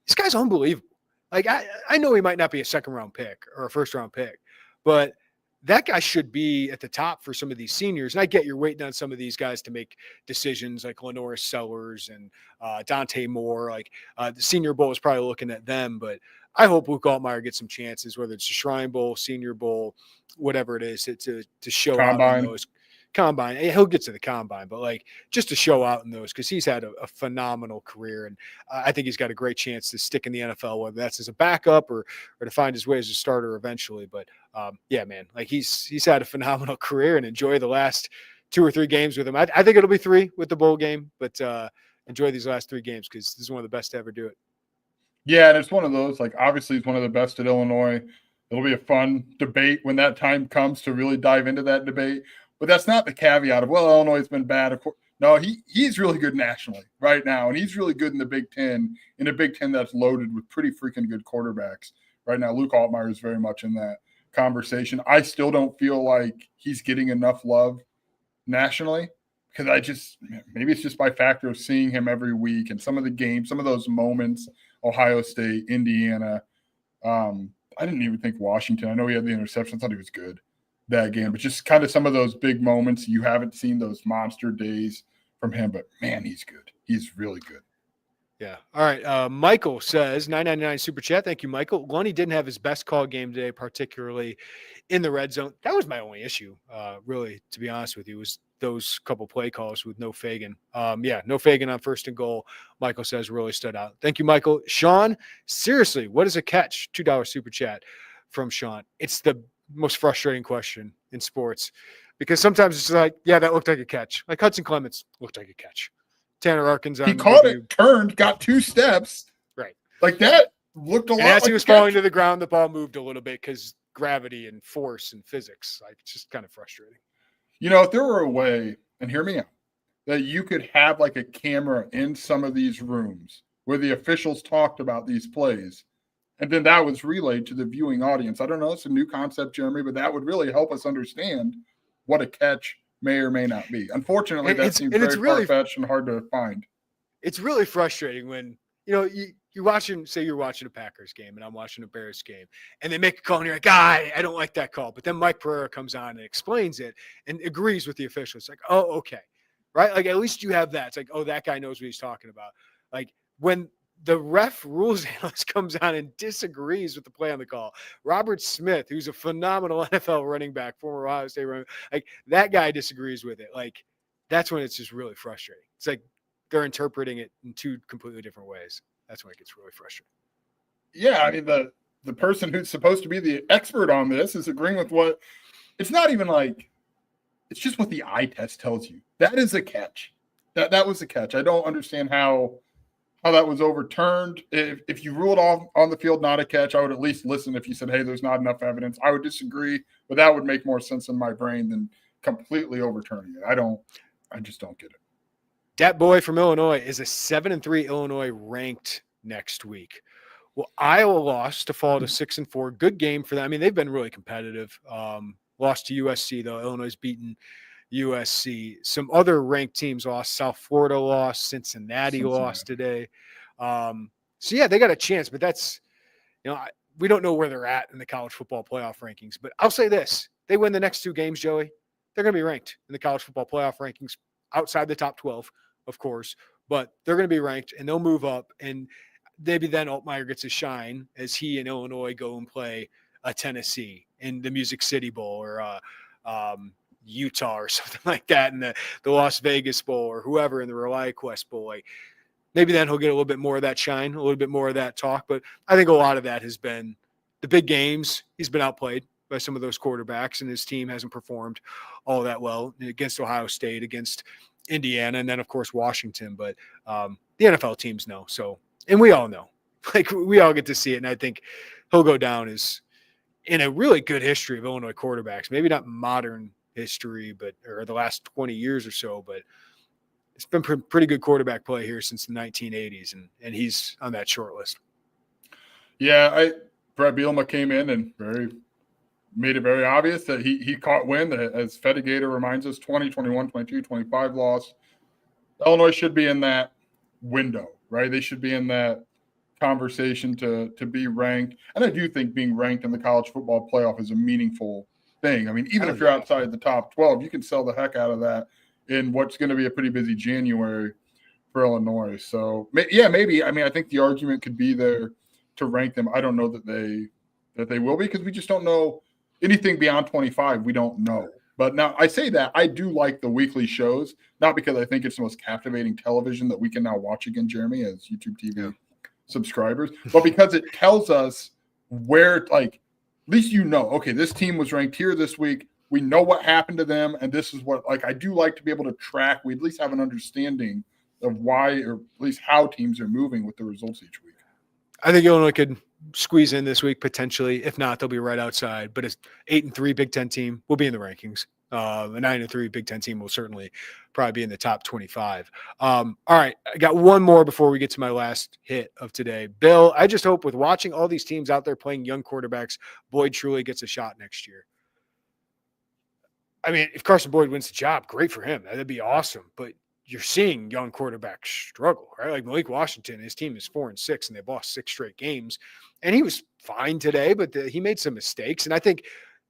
This guy's unbelievable. Like I know he might not be a second-round pick or a first-round pick, but that guy should be at the top for some of these seniors. And I get you're waiting on some of these guys to make decisions like Lenora Sellers and Dante Moore. Like the Senior Bowl is probably looking at them, but I hope Luke Altmaier gets some chances, whether it's a Shrine Bowl, Senior Bowl, whatever it is, to show Combine. out in those. Combine. He'll get to the combine, but like just to show out in those because he's had a phenomenal career. And I think he's got a great chance to stick in the NFL, whether that's as a backup or to find his way as a starter eventually. But yeah, man, like he's had a phenomenal career and enjoy the last 2 or 3 games with him. I think it'll be 3 with the bowl game, but enjoy these last 3 games because this is one of the best to ever do it. Yeah, and it's one of those, like, obviously he's one of the best at Illinois. It'll be a fun debate when that time comes to really dive into that debate. But that's not the caveat of, well, Illinois has been bad. Of course, no, he's really good nationally right now, and he's really good in the Big Ten, in a Big Ten that's loaded with pretty freaking good quarterbacks right now. Luke Altmaier is very much in that conversation. I still don't feel like he's getting enough love nationally because maybe it's just by factor of seeing him every week and some of the games, some of those moments, Ohio State, Indiana, I didn't even think Washington. I know he had the interception. I thought he was good that game, but just kind of some of those big moments. You haven't seen those monster days from him, but man, he's good. He's really good. Yeah. All right. Michael says, 999 super chat. Thank you, Michael. Lunny didn't have his best call game today, particularly in the red zone. That was my only issue, really, to be honest with you, was those couple play calls with no Fagan. No Fagan on 1st and goal, Michael says, really stood out. Thank you, Michael. Sean, seriously, what is a catch? $2 super chat from Sean. It's the most frustrating question in sports because sometimes it's like, yeah, that looked like a catch. Like Hudson Clements looked like a catch. Tanner Arkins on he the caught review. it, turned, got 2 steps. Right. Like that looked a lot and as like he was falling to the ground, the ball moved a little bit because gravity and force and physics. Like, it's just kind of frustrating. You know, if there were a way, and hear me out, that you could have like a camera in some of these rooms where the officials talked about these plays, and then that was relayed to the viewing audience. I don't know, it's a new concept, Jeremy, but that would really help us understand what a catch may or may not be. Unfortunately, that seems very far-fetched and hard to find. It's really frustrating when, you're watching, say you're watching a Packers game and I'm watching a Bears game, and they make a call and you're like, I don't like that call. But then Mike Pereira comes on and explains it and agrees with the official. It's like, oh, okay. Right? Like, at least you have that. It's like, oh, that guy knows what he's talking about. Like, when the ref rules analyst comes on and disagrees with the play on the call, Robert Smith, who's a phenomenal NFL running back, former Ohio State running back, like, that guy disagrees with it. Like, that's when it's just really frustrating. It's like they're interpreting it in 2 completely different ways. That's when it gets really frustrating. Yeah, I mean, the person who's supposed to be the expert on this is agreeing with what – it's not even like – it's just what the eye test tells you. That is a catch. That was a catch. I don't understand how that was overturned. If you ruled off on the field not a catch, I would at least listen. If you said, hey, there's not enough evidence, I would disagree, but that would make more sense in my brain than completely overturning it. I just don't get it. Dat boy from Illinois is a 7-3 Illinois ranked next week. Well, Iowa lost to fall to 6-4. Good game for them. I mean, they've been really competitive. Lost to USC, though. Illinois beaten USC. Some other ranked teams lost. South Florida lost. Cincinnati lost today. They got a chance, but that's, we don't know where they're at in the college football playoff rankings. But I'll say this. They win the next 2 games, Joey, they're going to be ranked in the college football playoff rankings outside the top 12, of course. But they're going to be ranked, and they'll move up. And maybe then Altmaier gets a shine as he and Illinois go and play a Tennessee in the Music City Bowl or Utah or something like that in the Las Vegas Bowl or whoever in the ReliaQuest Bowl. Like, maybe then he'll get a little bit more of that shine, a little bit more of that talk. But I think a lot of that has been the big games. He's been outplayed by some of those quarterbacks, and his team hasn't performed all that well against Ohio State, against Indiana, and then, of course, Washington. But the NFL teams know. So, and we all know. Like, we all get to see it, and I think he'll go down as in a really good history of Illinois quarterbacks. Maybe not modern history, or the last 20 years or so, but it's been pretty good quarterback play here since the 1980s, and he's on that short list. Yeah, Brett Bielema came in and made it very obvious that he caught wind, as Fedigator reminds us, 20, 21, 22, 25 loss. Illinois should be in that window, right? They should be in that conversation to be ranked. And I do think being ranked in the college football playoff is a meaningful thing. I mean, even if you're outside the top 12, you can sell the heck out of that in what's going to be a pretty busy January for Illinois. So, yeah, maybe. I mean, I think the argument could be there to rank them. I don't know that they will be, because we just don't know anything beyond 25. We don't know. But now I say that I do like the weekly shows, not because I think it's the most captivating television that we can now watch again, Jeremy, as YouTube TV subscribers, but because it tells us where, like, at least okay, this team was ranked here this week. We know what happened to them, and this is what, like, I do like to be able to track. We at least have an understanding of why, or at least how teams are moving with the results each week. I think Illinois could squeeze in this week potentially. If not, they'll be right outside. But it's 8-3 Big Ten team will be in the rankings. A 9-3 Big Ten team will certainly probably be in the top 25. All right, I got one more before we get to my last hit of today. Bill, I just hope with watching all these teams out there playing young quarterbacks, Boyd truly gets a shot next year. I mean, if Carson Boyd wins the job, great for him. That'd be awesome. But you're seeing young quarterbacks struggle, right? Like Malik Washington, his team is 4-6 and they've lost 6 straight games. And he was fine today, but he made some mistakes. And I think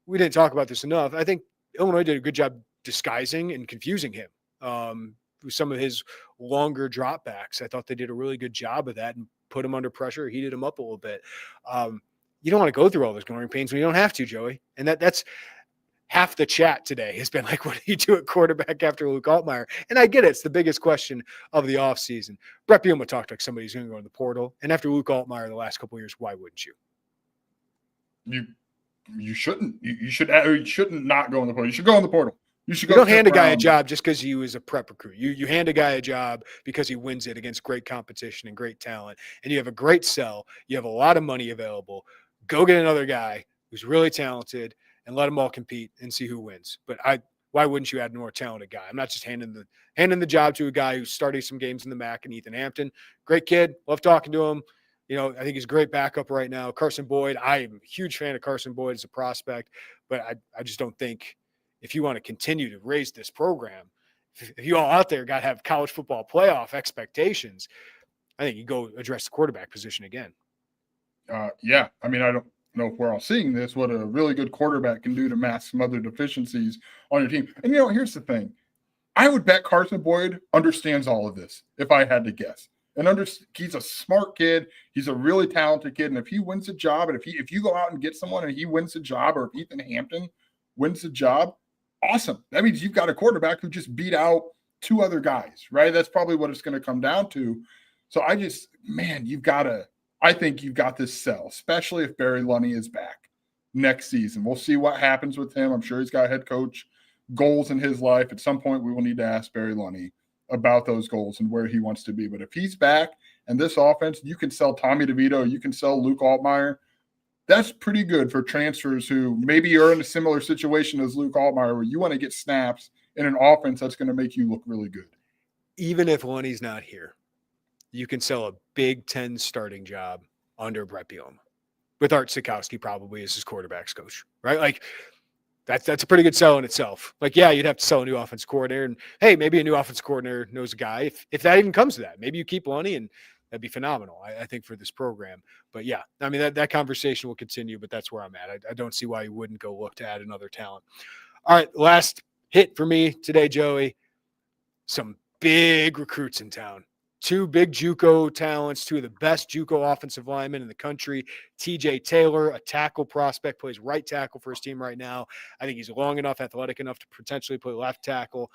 we didn't talk about this enough. I think Illinois did a good job disguising and confusing him with some of his longer dropbacks. I thought they did a really good job of that and put him under pressure, heated him up a little bit. You don't want to go through all those growing pains when you don't have to, Joey. And that's half the chat today has been like, what do you do at quarterback after Luke Altmaier? And I get it. It's the biggest question of the offseason. Brett Bielema talked like somebody who's going to go in the portal. And after Luke Altmaier the last couple of years, why wouldn't you? You shouldn't. You shouldn't not go in the portal. You should go in the portal. You should go. You don't hand a guy a job just because he was a prep recruit. You hand a guy a job because he wins it against great competition and great talent. And you have a great sell. You have a lot of money available. Go get another guy who's really talented and let them all compete and see who wins. But why wouldn't you add a more talented guy? I'm not just handing the job to a guy who's starting some games in the MAC and Ethan Hampton. Great kid. Love talking to him. You know, I think he's a great backup right now. Carson Boyd, I am a huge fan of Carson Boyd as a prospect, but I just don't think if you want to continue to raise this program, if you all out there got to have college football playoff expectations, I think you go address the quarterback position again. Yeah. I mean, I don't know if we're all seeing this, what a really good quarterback can do to mask some other deficiencies on your team. And, here's the thing. I would bet Carson Boyd understands all of this if I had to guess. And he's a smart kid. He's a really talented kid. And if he wins a job, and if you go out and get someone and he wins a job, or if Ethan Hampton wins the job, awesome. That means you've got a quarterback who just beat out 2 other guys, right? That's probably what it's going to come down to. So I think you've got this sell, especially if Barry Lunney is back next season. We'll see what happens with him. I'm sure he's got head coach goals in his life. At some point, we will need to ask Barry Lunney about those goals and where he wants to be. But if he's back and this offense, you can sell Tommy DeVito, you can sell Luke Altmaier. That's pretty good for transfers who maybe are in a similar situation as Luke Altmaier, where you want to get snaps in an offense that's going to make you look really good. Even if Lunney's not here, you can sell a Big Ten starting job under Brett Bielema with Art Sikowski probably as his quarterback's coach, right? Like that's a pretty good sell in itself. Like, yeah, you'd have to sell a new offense coordinator, and hey, maybe a new offense coordinator knows a guy. If that even comes to that, maybe you keep Lunney, and that'd be phenomenal, I think, for this program. But yeah, I mean, that conversation will continue, but that's where I'm at. I don't see why you wouldn't go look to add another talent. All right, last hit for me today, Joey. Some big recruits in town. 2 big JUCO talents, 2 of the best JUCO offensive linemen in the country. TJ Taylor, a tackle prospect, plays right tackle for his team right now. I think he's long enough, athletic enough to potentially play left tackle.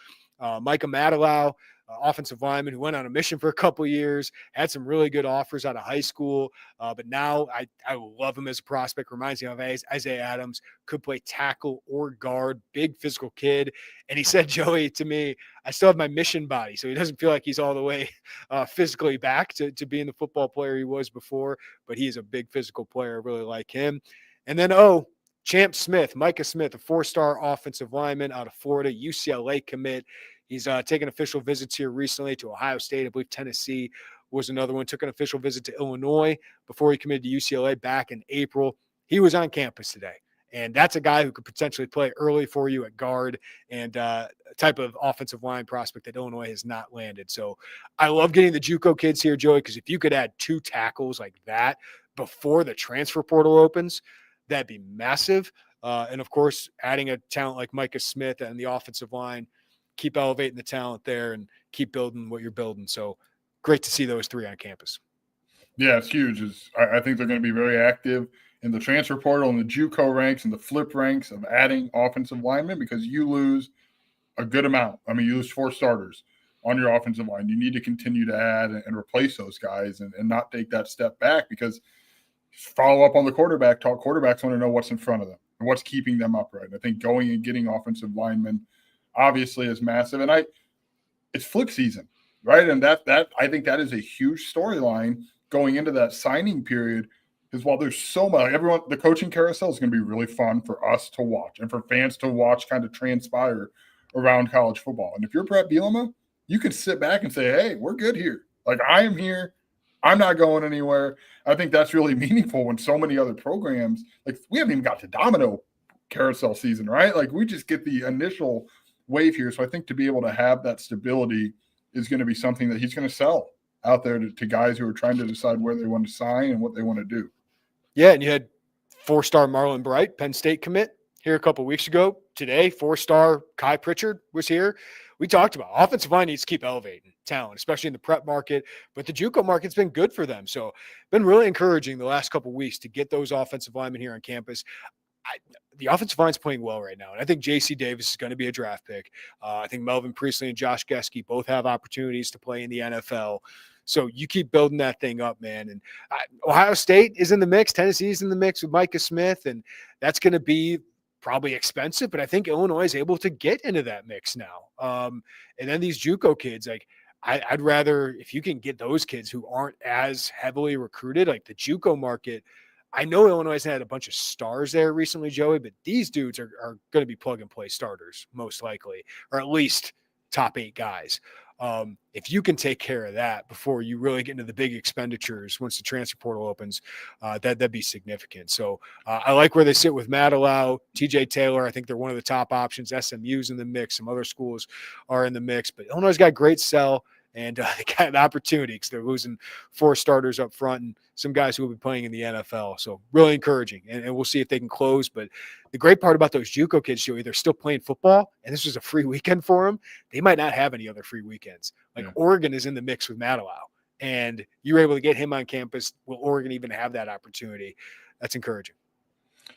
Micah Matalau, offensive lineman who went on a mission for a couple of years, had some really good offers out of high school. But now I love him as a prospect. Reminds me of Isaiah Adams, could play tackle or guard, big physical kid. And he said, Joey, to me, I still have my mission body. So he doesn't feel like he's all the way physically back to being the football player he was before, but he is a big physical player. I really like him. And then, Champ Smith, Micah Smith, a 4-star offensive lineman out of Florida, UCLA commit. He's taken official visits here recently to Ohio State. I believe Tennessee was another one. Took an official visit to Illinois before he committed to UCLA back in April. He was on campus today. And that's a guy who could potentially play early for you at guard and a type of offensive line prospect that Illinois has not landed. So I love getting the JUCO kids here, Joey, because if you could add 2 tackles like that before the transfer portal opens, that'd be massive. And, of course, adding a talent like Micah Smith and the offensive line, keep elevating the talent there and keep building what you're building. So great to see those 3 on campus. Yeah, it's huge. I think they're going to be very active in the transfer portal and the JUCO ranks and the flip ranks of adding offensive linemen, because you lose a good amount. I mean, you lose 4 starters on your offensive line. You need to continue to add and replace those guys and not take that step back, because follow up on the quarterback talk. Quarterbacks want to know what's in front of them and what's keeping them upright. I think going and getting offensive linemen obviously is massive. And it's flip season, right? And that I think that is a huge storyline going into that signing period, because while there's so much, the coaching carousel is going to be really fun for us to watch and for fans to watch kind of transpire around college football. And if you're Brett Bielema, you can sit back and say, hey, we're good here. Like, I am here. I'm not going anywhere. I think that's really meaningful when so many other programs, like, we haven't even got to domino carousel season, right? Like, we just get the initial wave here. So I think to be able to have that stability is going to be something that he's going to sell out there to guys who are trying to decide where they want to sign and what they want to do. Yeah, and you had 4-star Marlon Bright, Penn State commit here a couple of weeks ago. Today, 4-star Kai Pritchard was here. We talked about offensive line needs to keep elevating talent, especially in the prep market, but the JUCO market's been good for them. So been really encouraging the last couple of weeks to get those offensive linemen here on campus. The offensive line's playing well right now, and I think J.C. Davis is going to be a draft pick. I think Melvin Priestley and Josh Geske both have opportunities to play in the NFL. So you keep building that thing up, man. And Ohio State is in the mix. Tennessee's in the mix with Micah Smith, and that's going to be probably expensive. But I think Illinois is able to get into that mix now. And then these JUCO kids, like I'd rather, if you can get those kids who aren't as heavily recruited, like the JUCO market. I know Illinois has had a bunch of stars there recently, Joey, but these dudes are going to be plug-and-play starters, most likely, or at least top 8 guys. If you can take care of that before you really get into the big expenditures once the transfer portal opens, that'd be significant. So I like where they sit with Matalau, TJ Taylor. I think they're one of the top options. SMU's in the mix. Some other schools are in the mix. But Illinois got great sell. And they got an opportunity because they're losing 4 starters up front and some guys who will be playing in the NFL. So really encouraging. And we'll see if they can close. But the great part about those JUCO kids, Joey, they're still playing football, and this was a free weekend for them. They might not have any other free weekends. Like Oregon is in the mix with Matalau, and you were able to get him on campus. Will Oregon even have that opportunity? That's encouraging.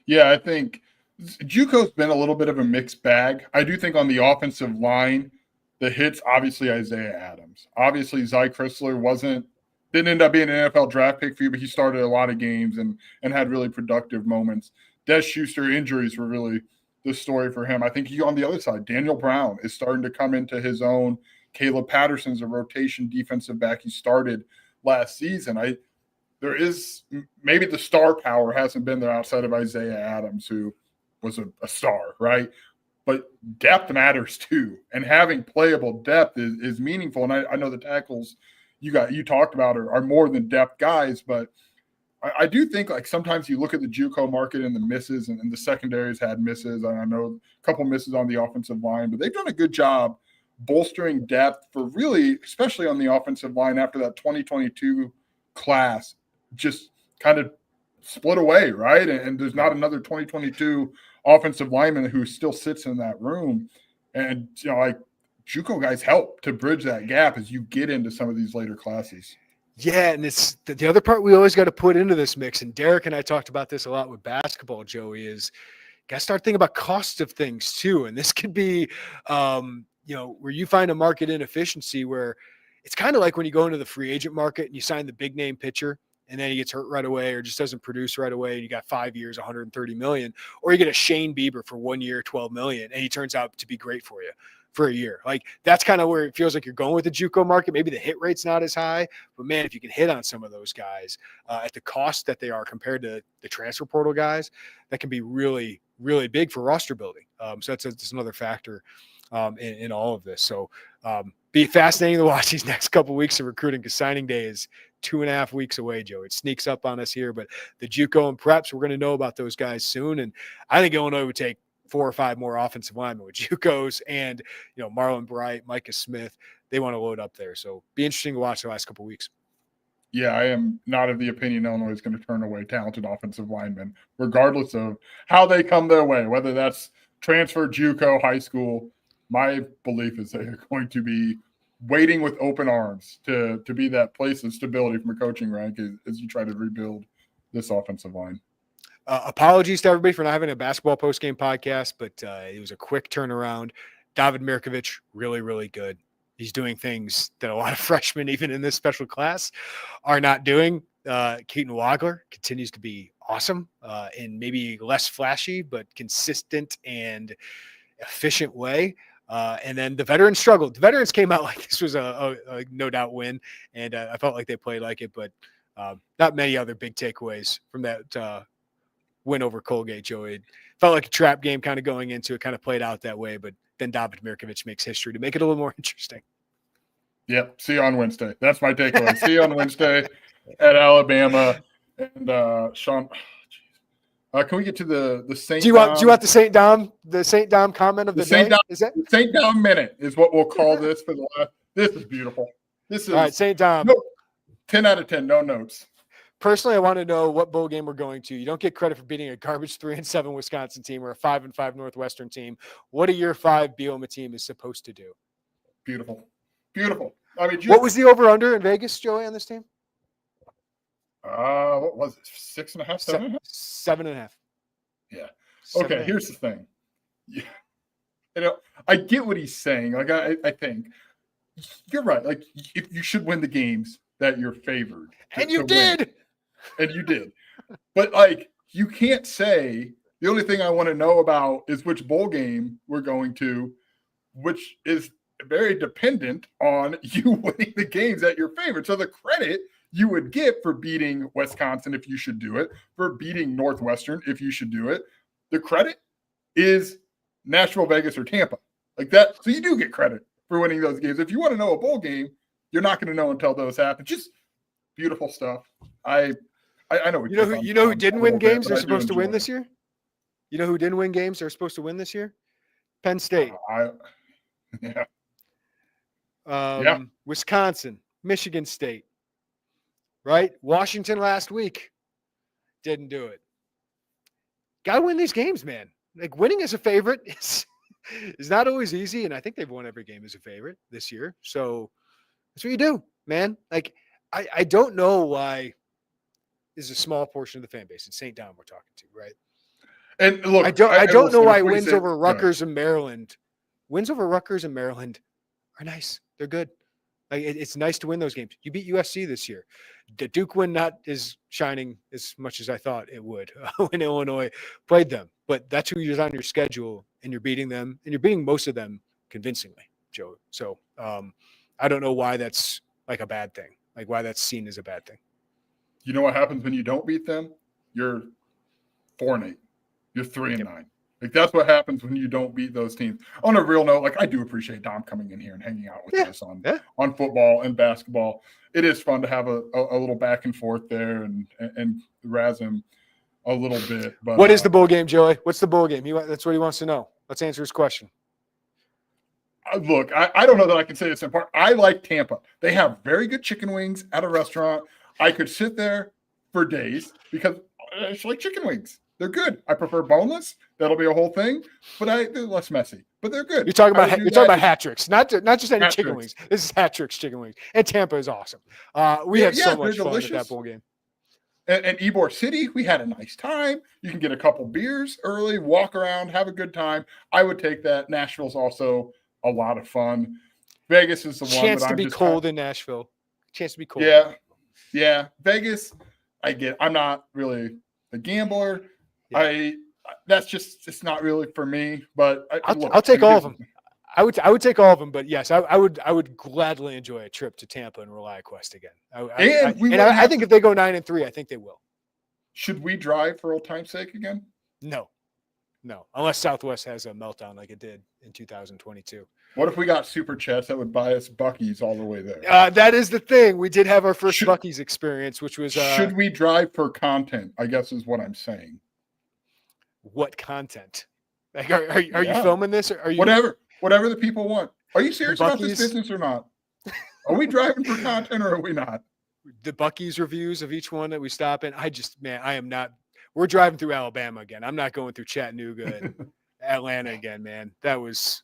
Yeah, I think JUCO's been a little bit of a mixed bag. I do think on the offensive line, the hits, obviously Isaiah Adams. Obviously, Zy Chrysler didn't end up being an NFL draft pick for you, but he started a lot of games and had really productive moments. Des Schuster injuries were really the story for him. I think on the other side, Daniel Brown is starting to come into his own. Caleb Patterson's a rotation defensive back. He started last season. There is maybe the star power hasn't been there outside of Isaiah Adams, who was a star, right? But depth matters too, and having playable depth is meaningful. And I know the tackles you talked about are more than depth guys, but I do think like sometimes you look at the JUCO market and the misses, and the secondaries had misses. And I know a couple misses on the offensive line, but they've done a good job bolstering depth for really, especially on the offensive line after that 2022 class just kind of split away, right? And there's not another 2022 offensive lineman who still sits in that room. And, like JUCO guys help to bridge that gap as you get into some of these later classes. Yeah, and it's the other part we always got to put into this mix, and Derek and I talked about this a lot with basketball, Joey, is got to start thinking about cost of things too. And this could be, where you find a market inefficiency where it's kind of like when you go into the free agent market and you sign the big name pitcher, and then he gets hurt right away or just doesn't produce right away, and you got 5 years, $130 million, or you get a Shane Bieber for 1 year, $12 million, and he turns out to be great for you for a year. Like that's kind of where it feels like you're going with the JUCO market. Maybe the hit rate's not as high, but man, if you can hit on some of those guys at the cost that they are compared to the transfer portal guys, that can be really, really big for roster building. So that's another factor in all of this. So be fascinating to watch these next couple of weeks of recruiting, because signing day is 2.5 weeks away, Joe. It sneaks up on us here, but the JUCO and preps, we're going to know about those guys soon. And I think Illinois would take 4 or 5 more offensive linemen with JUCOs and, Marlon Bright, Micah Smith. They want to load up there. So be interesting to watch the last couple of weeks. Yeah, I am not of the opinion Illinois is going to turn away talented offensive linemen, regardless of how they come their way, whether that's transfer, JUCO, high school. My belief is they are going to be waiting with open arms to be that place of stability from a coaching rank as you try to rebuild this offensive line. Apologies to everybody for not having a basketball postgame podcast, but it was a quick turnaround. David Mirkovic, really, really good. He's doing things that a lot of freshmen, even in this special class, are not doing. Keaton Wagner continues to be awesome in maybe less flashy, but consistent and efficient way. And then the veterans struggled. The veterans came out like this was a no doubt win, and I felt like they played like it, but not many other big takeaways from that win over Colgate, Joey. It felt like a trap game kind of going into it, kind of played out that way, but then David Mirkovic makes history to make it a little more interesting. Yep. See you on Wednesday. That's my takeaway. See you on Wednesday at Alabama. And Sean, can we get to the St. Do you want the St. Dom comment of the day? St. Dom minute is what we'll call this for the last. This is beautiful. This is All right, St. Dom. no, 10 out of 10, no notes. Personally, I want to know what bowl game we're going to. You don't get credit for beating a garbage 3-7 Wisconsin team or a 5-5 Northwestern team. What a year 5 Bielema team is supposed to do. Beautiful. Beautiful. I mean, what was the over-under in Vegas, Joey, on this team? What was it? 6.5, 7.5? 7.5. Yeah. Okay, here's the thing. Yeah. I get what he's saying. Like, I think you're right. Like, if you should win the games that you're favored. And you did. And you did. But, like, you can't say the only thing I want to know about is which bowl game we're going to, which is very dependent on you winning the games that you're favored. So the credit you would get for beating Wisconsin if you should do it, for beating Northwestern if you should do it, the credit is Nashville, Vegas, or Tampa. Like that. So you do get credit for winning those games. If you want to know a bowl game, you're not going to know until those happen. Just beautiful stuff. I know. You know who didn't win games they're supposed to win this year? You know who didn't win games they're supposed to win this year? Penn State. Wisconsin, Michigan State. Right? Washington last week didn't do it. Got to win these games, man. Like winning as a favorite is not always easy, and I think they've won every game as a favorite this year. So that's what you do, man. Like I don't know why this is a small portion of the fan base. It's St. Dom we're talking to, right? And look, I don't know why wins over Rutgers and Maryland. Wins over Rutgers and Maryland are nice. They're good. Like it's nice to win those games. You beat USC this year. The Duke win not is shining as much as I thought it would when Illinois played them. But that's who you're on your schedule, and you're beating them, and you're beating most of them convincingly, Joe. So I don't know why that's like a bad thing. Like why that's seen as a bad thing. You know what happens when you don't beat them? You're 4-8. You're 3-9. Like that's what happens when you don't beat those teams. On a real note, like I do appreciate Dom coming in here and hanging out with us on football and basketball. It is fun to have a little back and forth there and razz him a little bit. But what is the bowl game, Joey? What's the bowl game? That's what he wants to know. Let's answer his question. Look, I don't know that I can say this in part. I like Tampa. They have very good chicken wings at a restaurant. I could sit there for days because I just like chicken wings. They're good. I prefer boneless. That'll be a whole thing, but they're less messy. But they're good. You're talking about hat tricks, not just any chicken wings. This is hat tricks chicken wings, and Tampa is awesome. We had so much fun at that bowl game. And Ybor City, we had a nice time. You can get a couple beers early, walk around, have a good time. I would take that. Nashville's also a lot of fun. Vegas is the one. Chance to be cold in Nashville. Chance to be cold. Yeah. Vegas, I get. I'm not really a gambler. Yeah. It's not really for me. But I'll take all of them. I would take all of them. But yes, I would gladly enjoy a trip to Tampa and ReliaQuest again. I think if they go 9-3, I think they will. Should we drive for old time's sake again? No, unless Southwest has a meltdown like it did in 2022. What if we got super chats that would buy us Buc-ee's all the way there? That is the thing. We did have our first Buc-ee's experience, which was. Should we drive for content? I guess is what I'm saying. What content? Like, are you filming this? Or are you whatever the people want? Are you serious about this business or not? Are we driving for content or are we not? The Buc-ee's reviews of each one that we stop in. I am not. We're driving through Alabama again. I'm not going through Chattanooga and Atlanta again, man. That was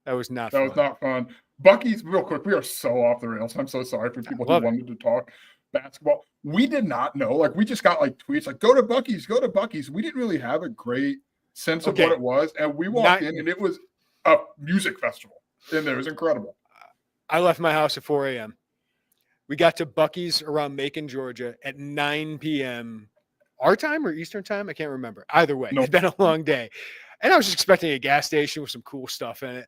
not fun. That was not fun. Buc-ee's, real quick, we are so off the rails. I'm so sorry for people who wanted to talk basketball. We did not know. Like, we just got like tweets like, go to Buc-ee's, go to Buc-ee's. We didn't really have a great sense of what it was. And we walked in and it was a music festival. And it was incredible. I left my house at 4 a.m. We got to Buc-ee's around Macon, Georgia at 9 p.m. Our time or Eastern time? I can't remember. Either way, It's been a long day. And I was just expecting a gas station with some cool stuff in it.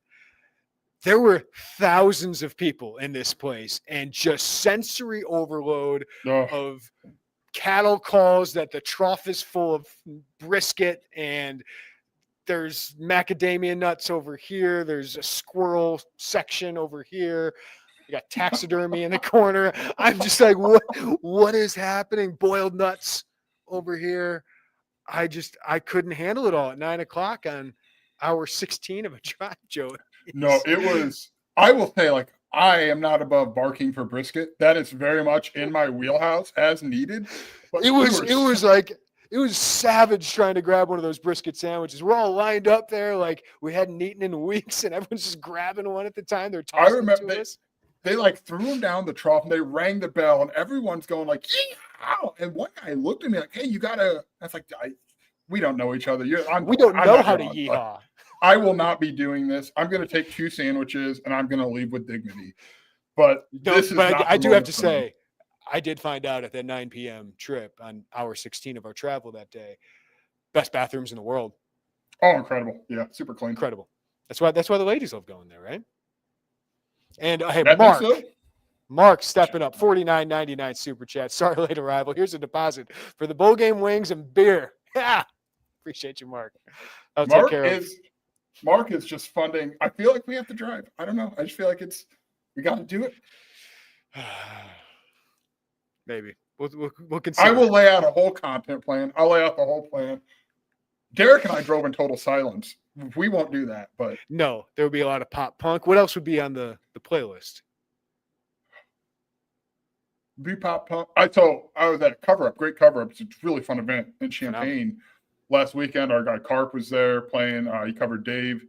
There were thousands of people in this place and just sensory overload of cattle calls that the trough is full of brisket and there's macadamia nuts over here. There's a squirrel section over here. You got taxidermy in the corner. I'm just like, what is happening? Boiled nuts over here. I couldn't handle it all at 9 o'clock on hour 16 of a drive, Joe. No, it was I will say, like, I am not above barking for brisket. That is very much in my wheelhouse as needed. But It was savage trying to grab one of those brisket sandwiches. We're all lined up there like we hadn't eaten in weeks, and everyone's just grabbing one at the time. They're I tossing remember to us. they like threw him down the trough and they rang the bell and everyone's going like, "Yeehaw!" And one guy looked at me like, "Hey, you gotta." I was like, "We don't know each other. We don't know how to yeehaw." I will not be doing this. I'm going to take 2 sandwiches and I'm going to leave with dignity. But this is not I do have to say, I did find out at that 9 p.m. trip on hour 16 of our travel that day, best bathrooms in the world. Oh, incredible. Yeah, super clean. Incredible. That's why the ladies love going there, right? And hey, Mark stepping up, $49.99 super chat. Sorry, late arrival. Here's a deposit for the bowl game wings and beer. Yeah, appreciate you, Mark. I'll take care of. Mark is just funding. I feel like we have to drive. I don't know. I just feel like we got to do it. Maybe we'll consider. I will lay out a whole content plan. I'll lay out the whole plan. Derek and I drove in total silence. We won't do that, but no, there would be a lot of pop punk. What else would be on the playlist? Be pop punk. I was at Cover Up, great Cover Up. It's a really fun event in Champaign. Last weekend, our guy Carp was there playing. He covered Dave.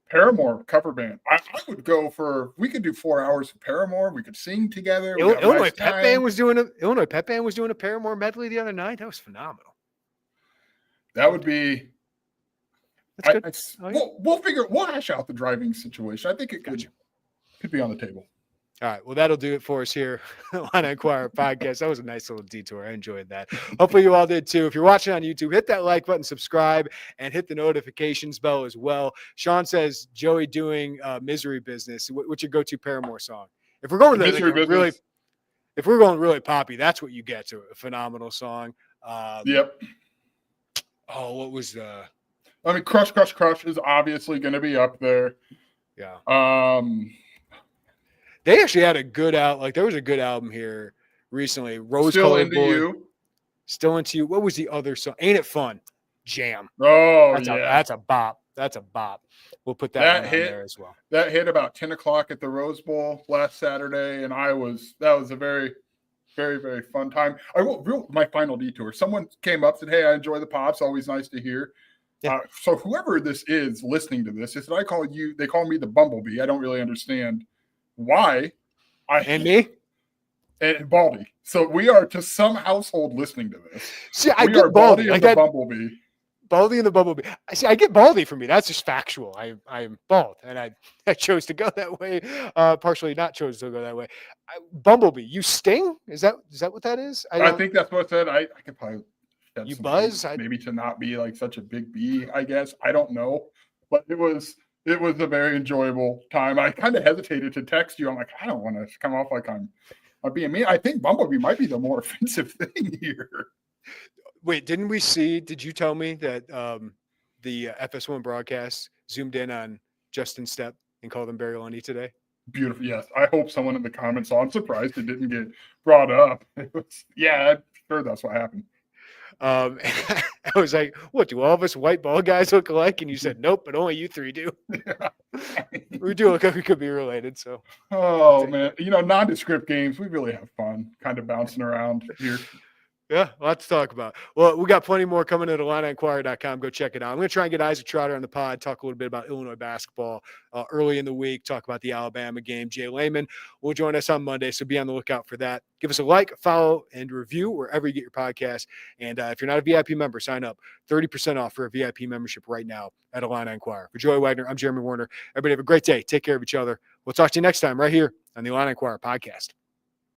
Paramore cover band. I would go we could do 4 hours of Paramore. We could sing together. Illinois Pep Band was doing a Paramore medley the other night. That was phenomenal. That would be. That's good. We'll hash out the driving situation. I think it could be on the table. All right. Well, that'll do it for us here on Inquirer Podcast. That was a nice little detour. I enjoyed that. Hopefully you all did too. If you're watching on YouTube, hit that like button, subscribe, and hit the notifications bell as well. Sean says, Joey doing Misery Business. What's your go-to Paramore song? If we're going really poppy, that's what you get to a phenomenal song. Yep. Oh, what was Crush, Crush, Crush is obviously going to be up there. Yeah. They actually had a good there was a good album here recently. Rose Colored Boy. Still Into You. What was the other song? Ain't It Fun? Jam. Oh, that's a bop. That's a bop. We'll put that one on there as well. That hit about 10 o'clock at the Rose Bowl last Saturday, and that was a very, very, very fun time. My final detour. Someone came up and said, "Hey, I enjoy the pops. Always nice to hear." Yeah. So whoever this is listening to this, they call me the Bumblebee. I don't really understand why. And me? And Baldy. So we are to some household listening to this. See, I get Baldy like the Bumblebee. Baldy and the Bumblebee. I get Baldy from me. That's just factual. I am bald, and I chose to go that way. Partially not chose to go that way. Bumblebee. You sting? Is that what that is? I think that's what it said. I could probably. You buzz? Maybe to not be like such a big bee, I guess. I don't know, but it was a very enjoyable time. I kind of hesitated to text you. I'm like, I don't want to come off like I'm being mean. I think Bumblebee might be the more offensive thing here. Wait, did you tell me that the FS1 broadcast zoomed in on Justin Stepp and called him Barry Lundy today? Beautiful. Yes. I hope someone in the comments saw. I'm surprised it didn't get brought up. I'm sure that's what happened. I was like, what, do all of us white ball guys look alike? And you said, nope, but only you three do. Yeah. We do look like we could be related. So, man, nondescript games, we really have fun kind of bouncing around here. Yeah, lots to talk about. Well, we got plenty more coming at IlliniInquirer.com. Go check it out. I'm going to try and get Isaac Trotter on the pod, talk a little bit about Illinois basketball early in the week, talk about the Alabama game. Jay Lehman will join us on Monday, so be on the lookout for that. Give us a like, follow, and review wherever you get your podcast. And if you're not a VIP member, sign up. 30% off for a VIP membership right now at Illini Inquirer. For Joey Wagner, I'm Jeremy Werner. Everybody have a great day. Take care of each other. We'll talk to you next time right here on the Illini Inquirer podcast.